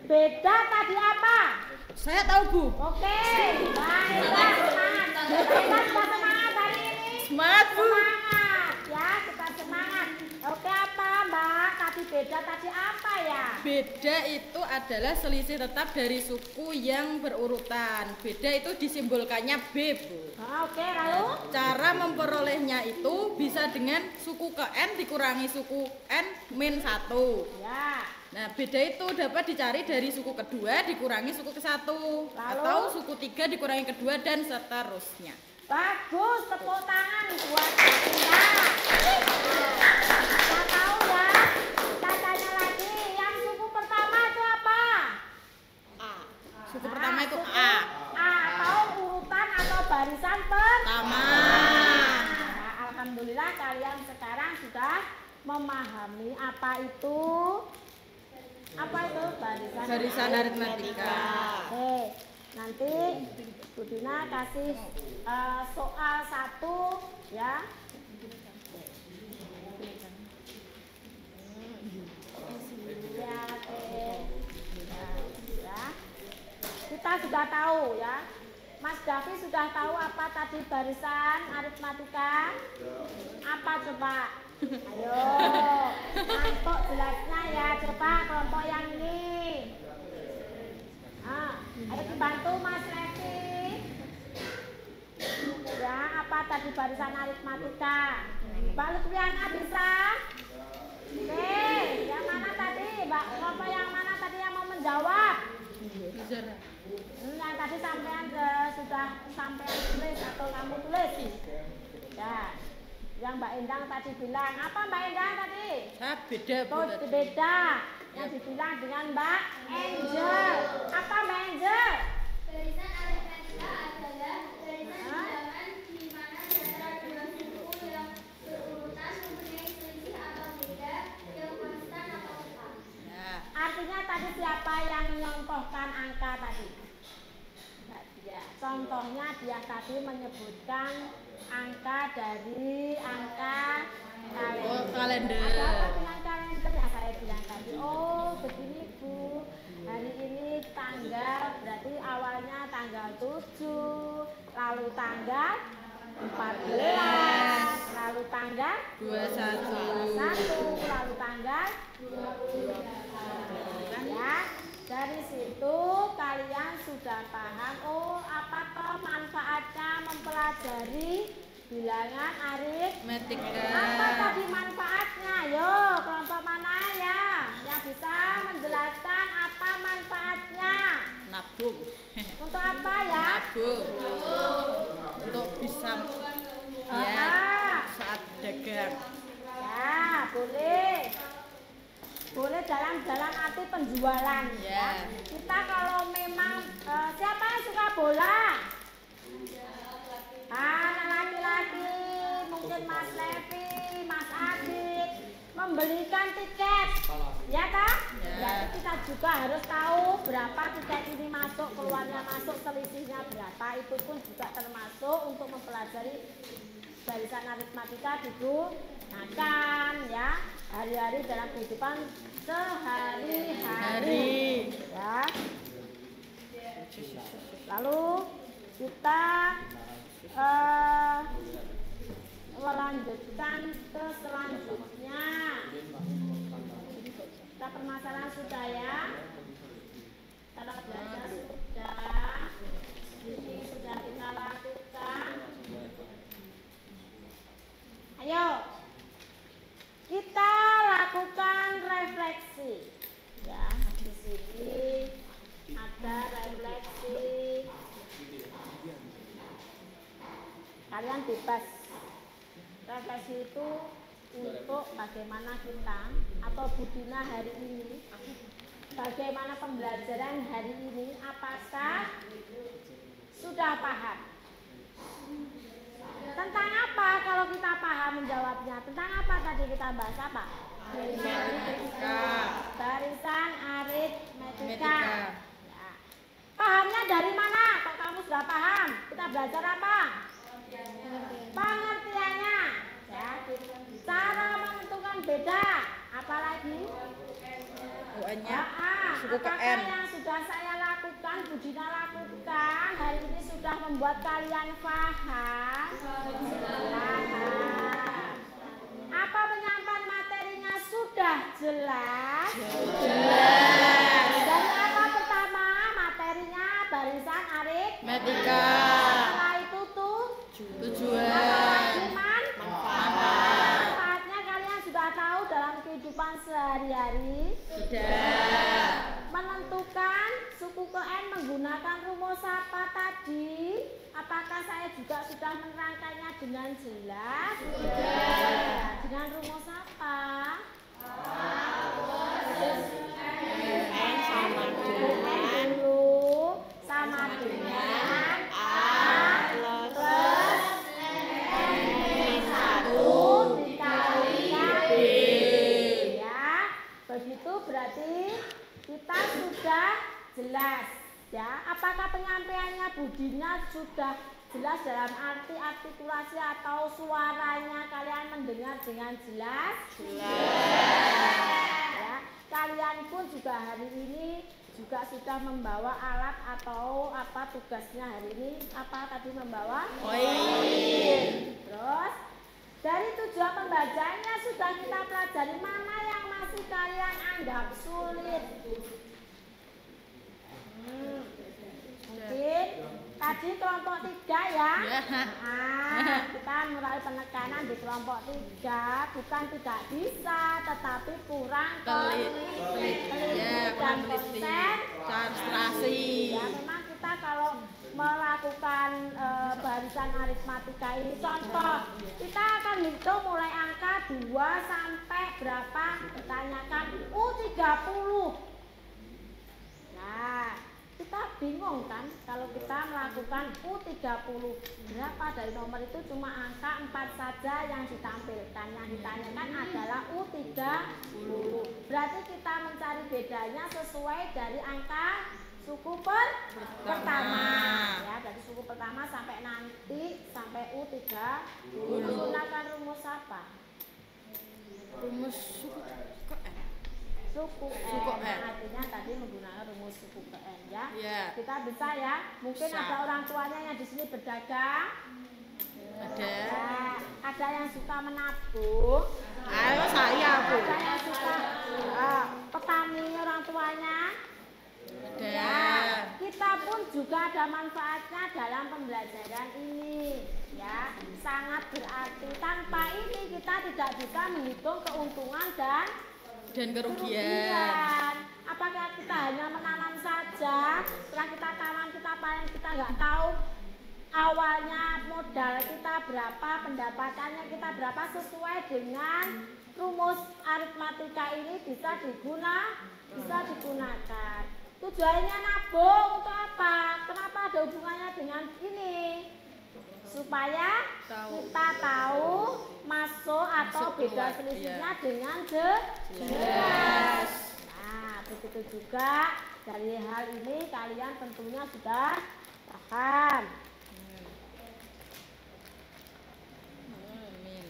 beda tadi apa? Saya tahu, Bu. Oke, baiklah, semangat. Kita sudah semangat hari ini. Semangat, Bu. Semangat, ya kita semangat. Oke, apa Mbak? Tadi tadi beda tadi apa ya? Beda itu adalah selisih tetap dari suku yang berurutan. Beda itu disimbolkannya B, Bu. Oke, lalu? Cara memperolehnya itu bisa dengan suku ke N dikurangi suku N min 1. Ya. Nah, beda itu dapat dicari dari suku kedua dikurangi suku ke-1. Atau suku 3 dikurangi kedua dan seterusnya. Bagus, tepuk tangan buat Anda. Kita tahu ya. Kita tanya lagi, yang suku pertama itu apa? A. Suku pertama itu suku A. A atau urutan atau barisan pertama. Nah, alhamdulillah kalian sekarang sudah memahami apa itu barisan aritmatika. Oke, nanti Bu Dina kasih soal 1 ya. Ya, ya. Kita sudah tahu ya. Mas Davi sudah tahu apa tadi barisan aritmatika? Apa coba? Ayo, ngantuk jelasnya ya. Coba kelompok yang ini. Ayo dibantu Mas Levi. Ya, apa tadi barisan aritmatika? Mbak Lutfiana bisa? Oke, yang mana tadi? Mbak kelompok yang mana tadi yang mau menjawab? Yang tadi sampean sudah sampean tulis atau kamu tulis? Ya. Yang Mbak Endang tadi bilang, apa Mbak Endang tadi? Beda, Bu. Beda. Yang dibilang dengan Mbak Angel. Apa Mbak Angel? Barisan aritmatika adalah barisan bilangan di mana di antara dua suku yang berurutan mempunyai selisih atau beda yang konstan atau tetap. Ya. Artinya tadi siapa yang menyontohkan angka tadi? Dia. Contohnya dia tadi menyebutkan angka dari angka kalender. Oh, kalender. Ada apa dengan kalender? Ya saya bilang tadi. Oh, begini Bu. Hari ini tanggal berarti awalnya tanggal 7, lalu tanggal 14, lalu tanggal 21, lalu tanggal 22. Ya. Dari situ kalian sudah paham, oh apa toh manfaatnya mempelajari bilangan aritmatika. Apa tadi manfaatnya? Yo, kelompok mana ya yang bisa menjelaskan apa manfaatnya? Nabung. Untuk apa ya? Nabung. Untuk bisa saat dagang. Ya, boleh. Boleh dalam arti penjualan ya. Kita kalau memang siapa yang suka bola? Laki-laki, mungkin Mas Levi, Mas Adit membelikan tiket, ya kan? Jadi kita juga harus tahu berapa tiket ini masuk, keluarnya masuk, selisihnya berapa. Itu pun juga termasuk untuk mempelajari barisan aritmatika digunakan ya hari-hari dalam kehidupan sehari-hari ya. Lalu kita melanjutkan ke selanjutnya. Kita permasalahan sudah ya. Cara belajar sudah. Ini sudah kita lakukan. Ayo. Kita lakukan refleksi. Ya, di sini ada refleksi. Kalian bebas. Refleksi itu untuk bagaimana kita atau Budina hari ini, bagaimana pembelajaran hari ini, apakah sudah paham? Tentang apa kalau kita paham menjawabnya? Tentang apa tadi kita bahas apa? Barisan aritmatika. Ya. Pahamnya dari mana? Kok kamu sudah paham? Kita belajar apa? Pengertiannya. Ya. Cara menentukan beda. Apalagi? Apakah yang sudah saya lakukan, Budina lakukan, hari ini sudah membuat kalian paham? Paham. Apa penyampaian materinya sudah jelas? jelas? Jelas. Dari apa pertama? Materinya barisan aritmatika. Matematika. Setelah itu tuh Tujuan. manfaatnya kalian sudah tahu dalam kehidupan sehari-hari. Sudah. Menentukan suku ke N menggunakan rumus apa tadi? Apakah saya juga sudah menerangkannya dengan jelas? Sudah. Dengan rumus apa? N sama N dulu sama dengan A plus N1 dikalikan B. Ya, begitu berarti kita sudah jelas. Ya, apakah penyampaiannya Budina sudah jelas dalam arti artikulasi atau suaranya kalian mendengar dengan jelas? Ya, kalian pun juga hari ini juga sudah membawa alat atau apa tugasnya hari ini? Apa tadi membawa? Koin. Terus dari tujuan pembacaannya sudah kita pelajari, mana yang masih kalian anggap sulit? Mungkin tadi kelompok 3 ya. Ya. Kita mulai penekanan di kelompok 3, bukan tidak bisa, tetapi kurang Teliti. Ya, dan kurang teliti. konsentrasi. Konsentrasi. Ya, memang kita kalau melakukan barisan aritmatika ini, contoh kita akan hitung mulai angka 2 sampai berapa, ditanyakan U30. Nah, kita bingung kan kalau kita melakukan U30, berapa dari nomor itu cuma angka 4 saja yang ditampilkan, yang ditanyakan adalah U30. Berarti kita mencari bedanya sesuai dari angka suku pertama. Ya, dari suku pertama sampai nanti sampai U30 menggunakan rumus apa? Rumus suku ke N. Suku N. Suku N. Artinya tadi menggunakan rumus suku ke N ya. Ya. Kita bisa ya. Mungkin Bisa. ada orang tuanya yang di sini berdagang. Ada. Ya, ada yang suka menabung. Ayo saya, Bu. Ada yang suka petani orang tuanya. Ada. Ya, kita pun juga ada manfaatnya dalam pembelajaran ini. Ya, sangat berarti. Tanpa ini kita tidak bisa menghitung keuntungan dan kerugian. Apakah kita hanya menanam saja, setelah kita tanam kita panen, kita nggak tahu awalnya modal kita berapa, pendapatannya kita berapa, sesuai dengan rumus aritmatika ini bisa digunakan. Tujuannya nabung untuk apa? Kenapa ada hubungannya dengan ini? Supaya kita tahu masuk atau Masuk, beda keluar, selisihnya iya. dengan jelas. Nah, begitu juga dari hal ini kalian tentunya sudah paham. Amin.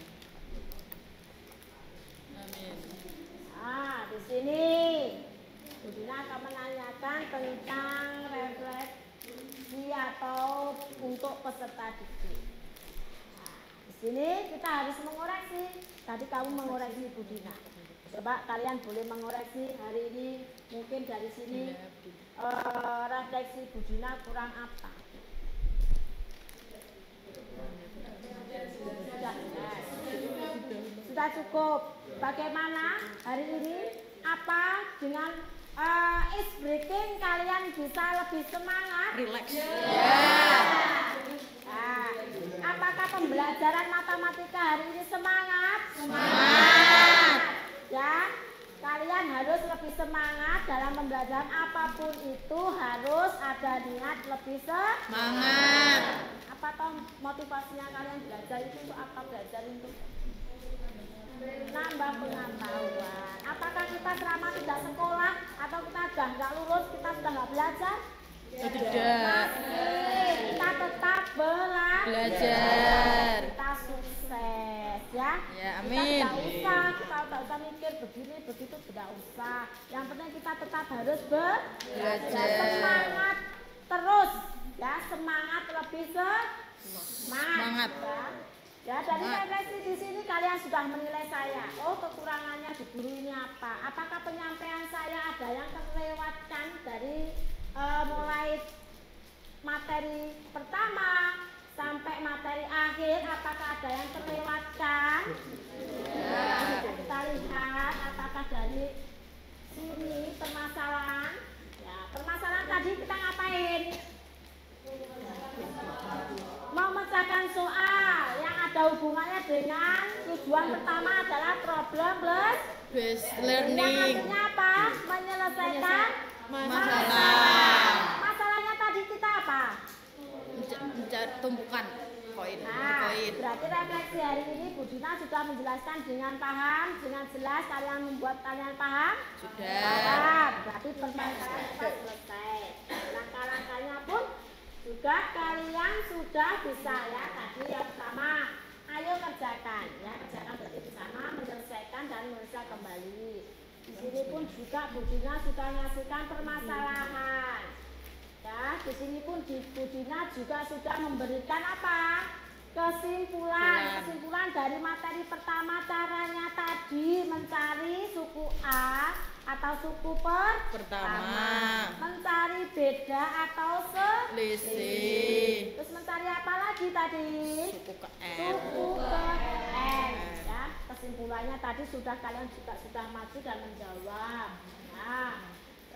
Amin. Nah, di sini Budina akan menanyakan tentang refleksi atau untuk peserta didik. Nah, di sini kita harus mengoreksi. Tadi kamu mengoreksi Budina. Coba kalian boleh mengoreksi hari ini. Mungkin dari sini refleksi Budina kurang apa? Sudah cukup. Bagaimana hari ini? Apa dengan is breaking kalian bisa lebih semangat? Relax. Nah, apakah pembelajaran matematika hari ini semangat? Semangat. Ya, kalian harus lebih semangat dalam pembelajaran apapun itu, harus ada niat lebih Semangat. Apa toh motivasinya kalian belajar itu untuk apa? Belajar untuk nambah pengetahuan. Apakah kita selama tidak sekolah atau kita sudah nggak lulus, kita sudah nggak belajar? Tidak. Masih, kita tetap Belajar. Kita sukses ya. Ya, Kita amin. tidak usah mikir begini begitu, tidak usah. Yang penting kita tetap harus belajar. Semangat terus ya, semangat lebih semangat. Semangat. Ya, dari refleksi di sini kalian sudah menilai saya. Oh, kekurangannya di guru ini apa? Apakah penyampaian saya ada yang terlewatkan dari mulai materi pertama sampai materi akhir? Apakah ada yang terlewatkan? Ya, kita lihat apakah dari sini permasalahan. Ya, permasalahan tadi kita ngapain? Memecahkan soal yang ada hubungannya dengan tujuan pertama adalah problem Based yang learning. artinya apa? Menyelesaikan Masalah. Masalahnya tadi kita apa? Mencari tumpukan koin. Nah, Koin. berarti refleksi hari ini Bu Dina sudah menjelaskan dengan paham, dengan jelas. Kalian membuat kalian paham? Sudah. Paham. Berarti permasalahan kita selesai. Langkah-langkahnya pun juga kalian sudah bisa ya. Tadi yang pertama, ayo kerjakan ya, kerjakan bersama, menyelesaikan dan menyelesaikan kembali. Di sini pun juga Bu Dina sudah ngasihkan permasalahan. Ya, di sini pun Bu Dina juga sudah memberikan apa? Kesimpulan dari materi pertama. Caranya tadi mencari suku A atau suku pertama, mencari beda atau Selisih. terus mencari apa lagi tadi? Suku ke N. Suku ke N. Ya, kesimpulannya tadi kalian juga sudah maju dan menjawab. Nah,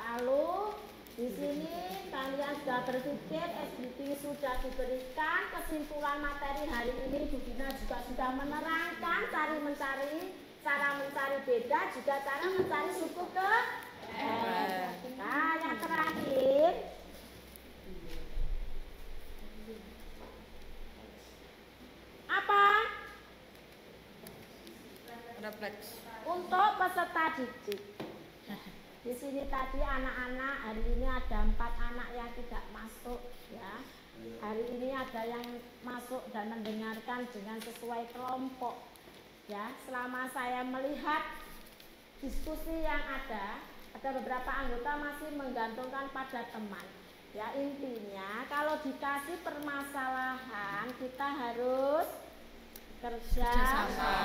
lalu di sini kalian sudah berpikir, SBT sudah diberikan, kesimpulan materi hari ini Bu Dina juga sudah menerangkan cara mencari beda, juga cara mencari suku ke N. Nah, yang terakhir apa? Refleks. Untuk peserta didik. Di sini tadi anak-anak, hari ini ada 4 anak yang tidak masuk ya. Hari ini ada yang masuk dan mendengarkan dengan sesuai kelompok. Ya, selama saya melihat diskusi yang ada beberapa anggota masih menggantungkan pada teman. Ya, intinya kalau dikasih permasalahan kita harus kerjasama,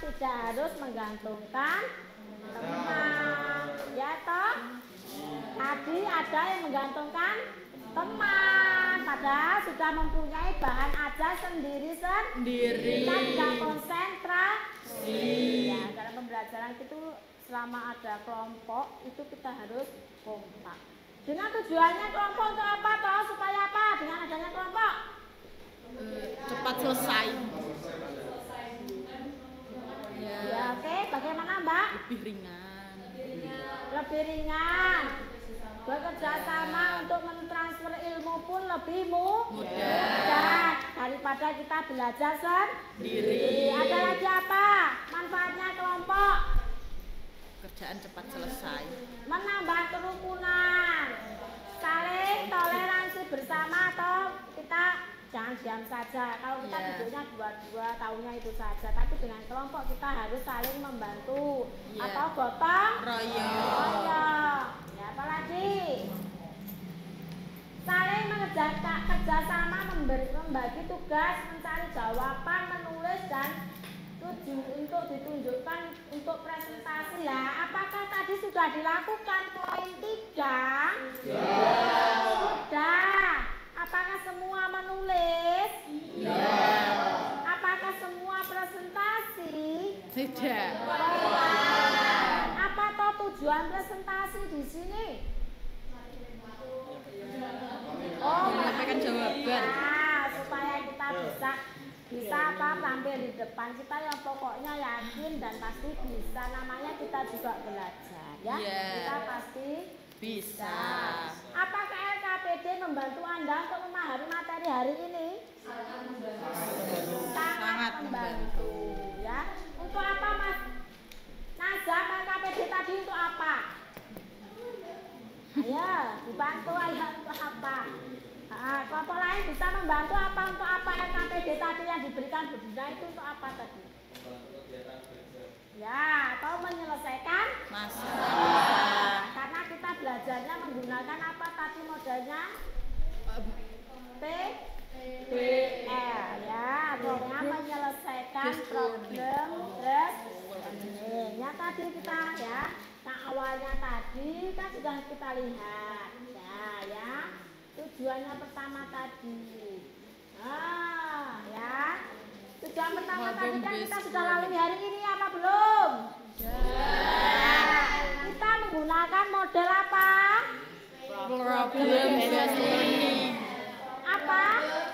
tidak harus menggantungkan teman. Ya toh? Tadi ada yang menggantungkan teman, padahal sudah mempunyai bahan ajar sendiri. Kita tidak konsentrasi. Ya, dalam pembelajaran itu selama ada kelompok itu kita harus kompak. Dengan tujuannya kelompok untuk apa toh? Supaya apa? Dengan adanya kelompok Cepat selesai. ya, oke. Bagaimana Mbak? Lebih ringan. Lebih ringan. Bekerja sama untuk mentransfer ilmu pun lebih mudah daripada kita belajar sendiri. Ada lagi apa? Manfaatnya kelompok? Kerjaan cepat selesai. Menambah kerukunan, saling toleransi bersama, atau kita jangan diam saja. Kalau kita tidurnya dua-dua, tahunya itu saja. Tapi dengan kelompok kita harus saling membantu atau gotong royong. Ya, apalagi saling mengerjakan kerjasama, membagi tugas, mencari jawaban, menulis dan untuk ditunjukkan untuk presentasi. Lah, apakah tadi sudah dilakukan poin 3? Sudah. Apakah semua menulis? Apakah semua presentasi? Tidak. Apa toh tujuan presentasi di sini? Menyampaikan jawaban. Nah, supaya kita bisa apa tampil di depan kita yang pokoknya yakin dan pasti bisa. Namanya kita juga belajar ya. Kita pasti Bisa. Apakah LKPD membantu Anda untuk memahami materi hari ini? Sangat membantu ya. Untuk apa Mas Nazam, LKPD tadi untuk apa? Ayo dibantu, ayo untuk apa? Kelompok lain bisa membantu apa? Untuk apa LKPD tadi yang diberikan Bu Dina itu untuk apa tadi? Ya, atau menyelesaikan masalah. Karena kita belajarnya menggunakan apa tadi modelnya? PBL ya, artinya menyelesaikan problem tadi kita ya. Nah awalnya tadi kan sudah kita lihat ya. Tujuannya pertama tadi. Ya. Tujuan pertama tadi kan kita sudah lalui hari ini apa belum? Kita menggunakan model apa? Problem based learning. Apa?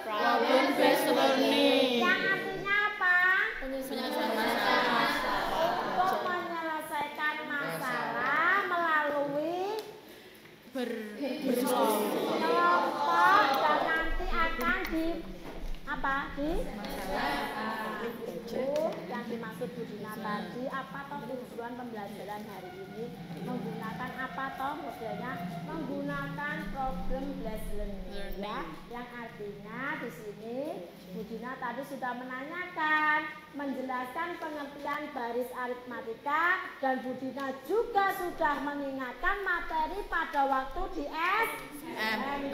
Problem based learning. Yang artinya apa? Penyelesaian masalah. Untuk menyelesaikan masalah melalui kelompok dan nanti akan di apa? Di itu yang dimaksud Bu Dina tadi, apa toh tujuan pembelajaran hari ini, menggunakan apa toh modelnya, menggunakan problem based learning ya, yang artinya di sini Bu Dina tadi sudah menanyakan, menjelaskan pengertian baris aritmatika, dan Bu Dina juga sudah mengingatkan materi pada waktu di SMP.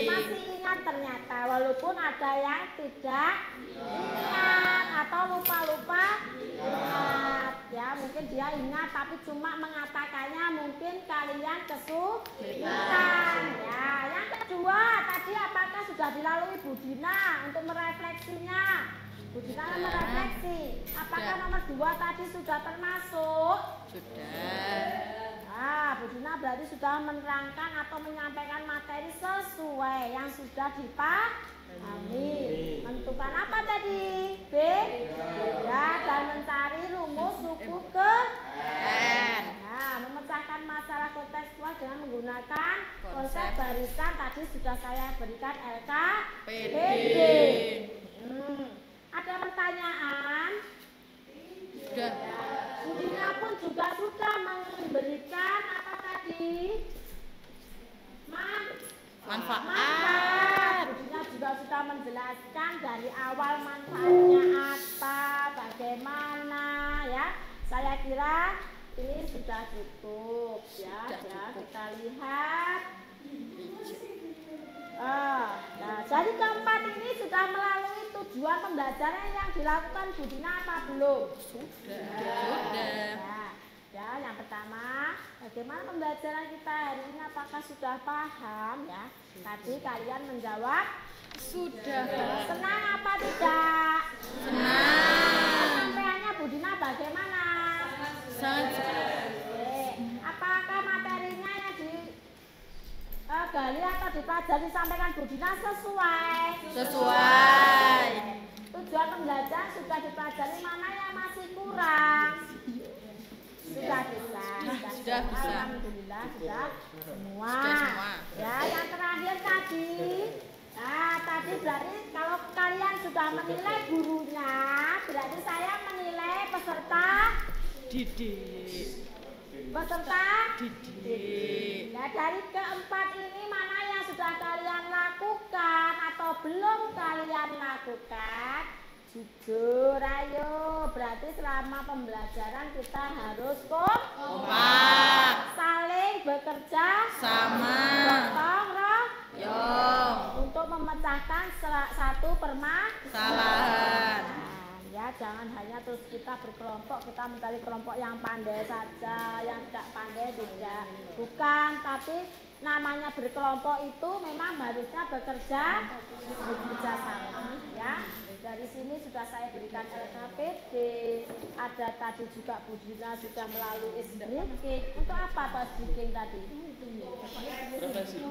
Masih ingat ternyata, walaupun ada yang tidak ingat atau lupa-lupa ingat ya, mungkin dia ingat tapi cuma mengatakannya mungkin kalian kesulitan ya. Yang kedua tadi apakah sudah dilalui Bu Dina untuk merefleksinya? Bu Dina merefleksi apakah nomor 2 tadi sudah termasuk? Sudah. Nah, Bu Dina berarti sudah menerangkan atau menyampaikan materi sesuai yang sudah dipahami. Menentukan apa tadi? B. Ya, dan mencari rumus suku ke N. Nah, memecahkan masalah kontekstual dengan menggunakan konsep barisan tadi sudah saya berikan LKPD. Ada pertanyaan? Sudah. Bu Dina pun juga sudah memberikan apa tadi? Manfaat. Bu Dina juga sudah menjelaskan dari awal manfaatnya apa, bagaimana ya. Saya kira ini sudah cukup ya. Kita lihat. Nah, jadi keempat ini sudah melalui tujuan pembelajaran yang dilakukan Bu Dina apa belum? Sudah. Ya, yang pertama, bagaimana pembelajaran kita hari ini? Apakah sudah paham ya? Tadi kalian menjawab Sudah. senang apa tidak? Senang. Sampaiannya Bu Dina bagaimana? Sangat. Apakah materinya yang digali atau dipelajari disampaikan Bu Dina sesuai? Tujuan pembelajaran sudah dipelajari, mana yang masih kurang? Sudah bisa. Alhamdulillah sudah semua. Ya, yang terakhir tadi. Nah, tadi berarti kalau kalian sudah menilai gurunya, berarti saya menilai peserta didik. Nah, dari keempat ini mana yang sudah kalian lakukan atau belum kalian lakukan? Jujur, ayo. Berarti selama pembelajaran kita harus kompak, saling bekerja sama, gotong royong untuk memecahkan satu permasalahan. Ya, jangan hanya terus kita berkelompok, kita mencari kelompok yang pandai saja, yang tidak pandai tidak. Bukan, tapi namanya berkelompok itu memang harusnya bekerja sama ya. Dari sini sudah saya berikan LKPD, ada tadi juga Bu Dina sudah melalui speaking. Untuk apa Pak speaking tadi? Refleksi.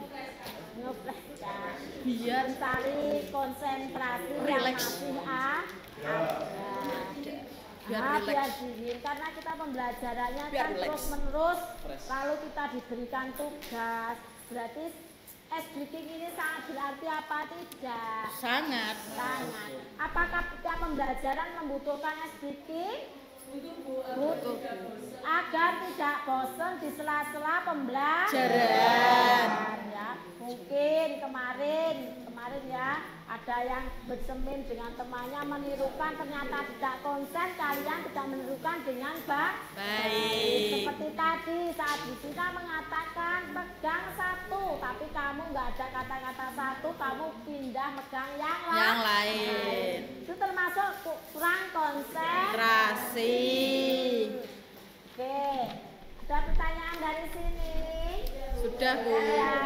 Biar mencari konsentrasi yang masih biar dingin, karena kita pembelajarannya kan terus menerus, lalu kita diberikan tugas, berarti speaking ini sangat berarti apa tidak? Sangat. Apakah setiap pembelajaran membutuhkan speaking? Butuh. Agar tidak bosan di sela-sela pembelajaran. Ya, mungkin kemarin ya ada yang bersemin dengan temannya menirukan, ternyata tidak konsen, kalian tidak menirukan dengan baik. Seperti tadi saat Bu Dina mengatakan pegang satu, tapi kamu nggak ada kata-kata satu, kamu pindah megang yang lain. Itu termasuk kurang konsentrasi. Oke, Sudah, Bu. Ya.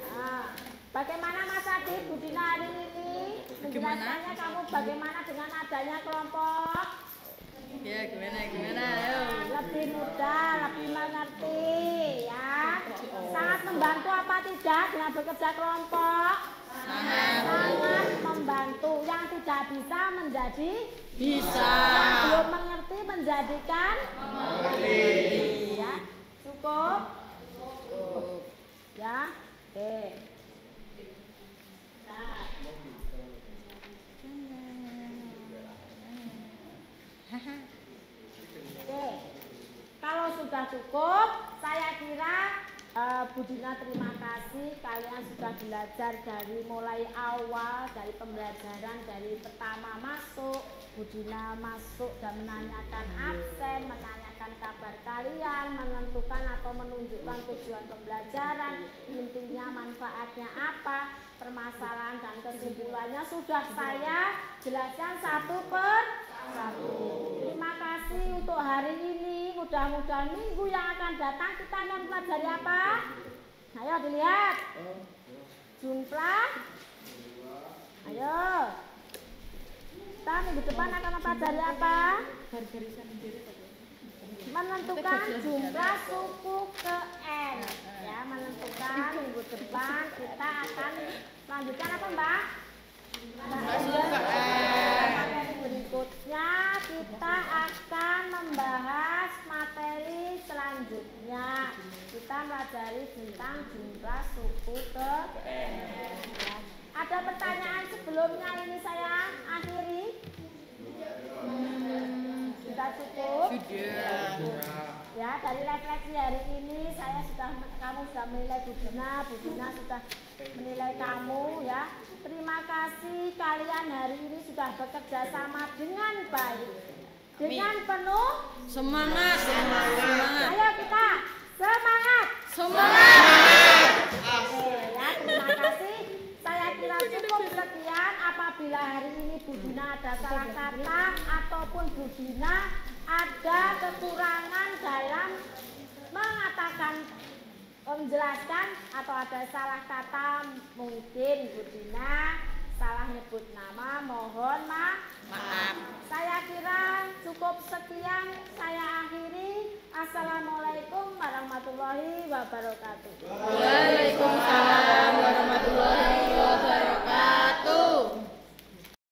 Nah, bagaimana Mas Adi, Bu Dina hari ini menjelaskannya kamu bagaimana dengan adanya kelompok? Ya, gimana? Ayo. Lebih mudah, lebih mengerti, ya. Sangat membantu apa tidak dengan bekerja kelompok? Sangat membantu. Yang tidak bisa menjadi Bisa. Yang belum mengerti menjadikan mengerti. Ya, cukup. Ya, oke. Oke, kalau sudah cukup, saya kira Bu Dina terima kasih kalian sudah belajar dari mulai awal, dari pembelajaran dari pertama masuk, Bu Dina masuk dan menanyakan absen, menanyakan kabar kalian, menentukan atau menunjukkan tujuan pembelajaran, intinya manfaatnya apa, permasalahan dan kesimpulannya sudah saya jelaskan satu per satu. Terima kasih untuk hari ini. Mudah-mudahan minggu yang akan datang kita mempelajari apa? Ayo dilihat. Jumlah. Ayo. Kita minggu depan akan mempelajari apa? Menentukan jumlah suku ke N. Ya, menentukan minggu depan kita akan lanjutkan apa, Mbak? Materi berikutnya kita akan membahas materi selanjutnya. Kita pelajari tentang jumlah suku ke N. Ya. Ada pertanyaan sebelumnya ini saya akhiri? Sudah cukup? Ya, dari refleksi hari ini kamu sudah menilai Bu Dina sudah menilai kamu, ya. Terima kasih kalian hari ini sudah bekerja sama dengan baik, dengan penuh Semangat. Ayo kita semangat. Oke, ya, terima kasih. Saya kira cukup sekian. Apabila hari ini Bu Dina ada salah kata ataupun Bu Dina ada kekurangan dalam menjelaskan atau ada salah kata, mungkin Bu Dina salah nyebut nama, mohon maaf. Saya kira cukup sekian, saya akhiri. Assalamualaikum warahmatullahi wabarakatuh. Waalaikumsalam warahmatullahi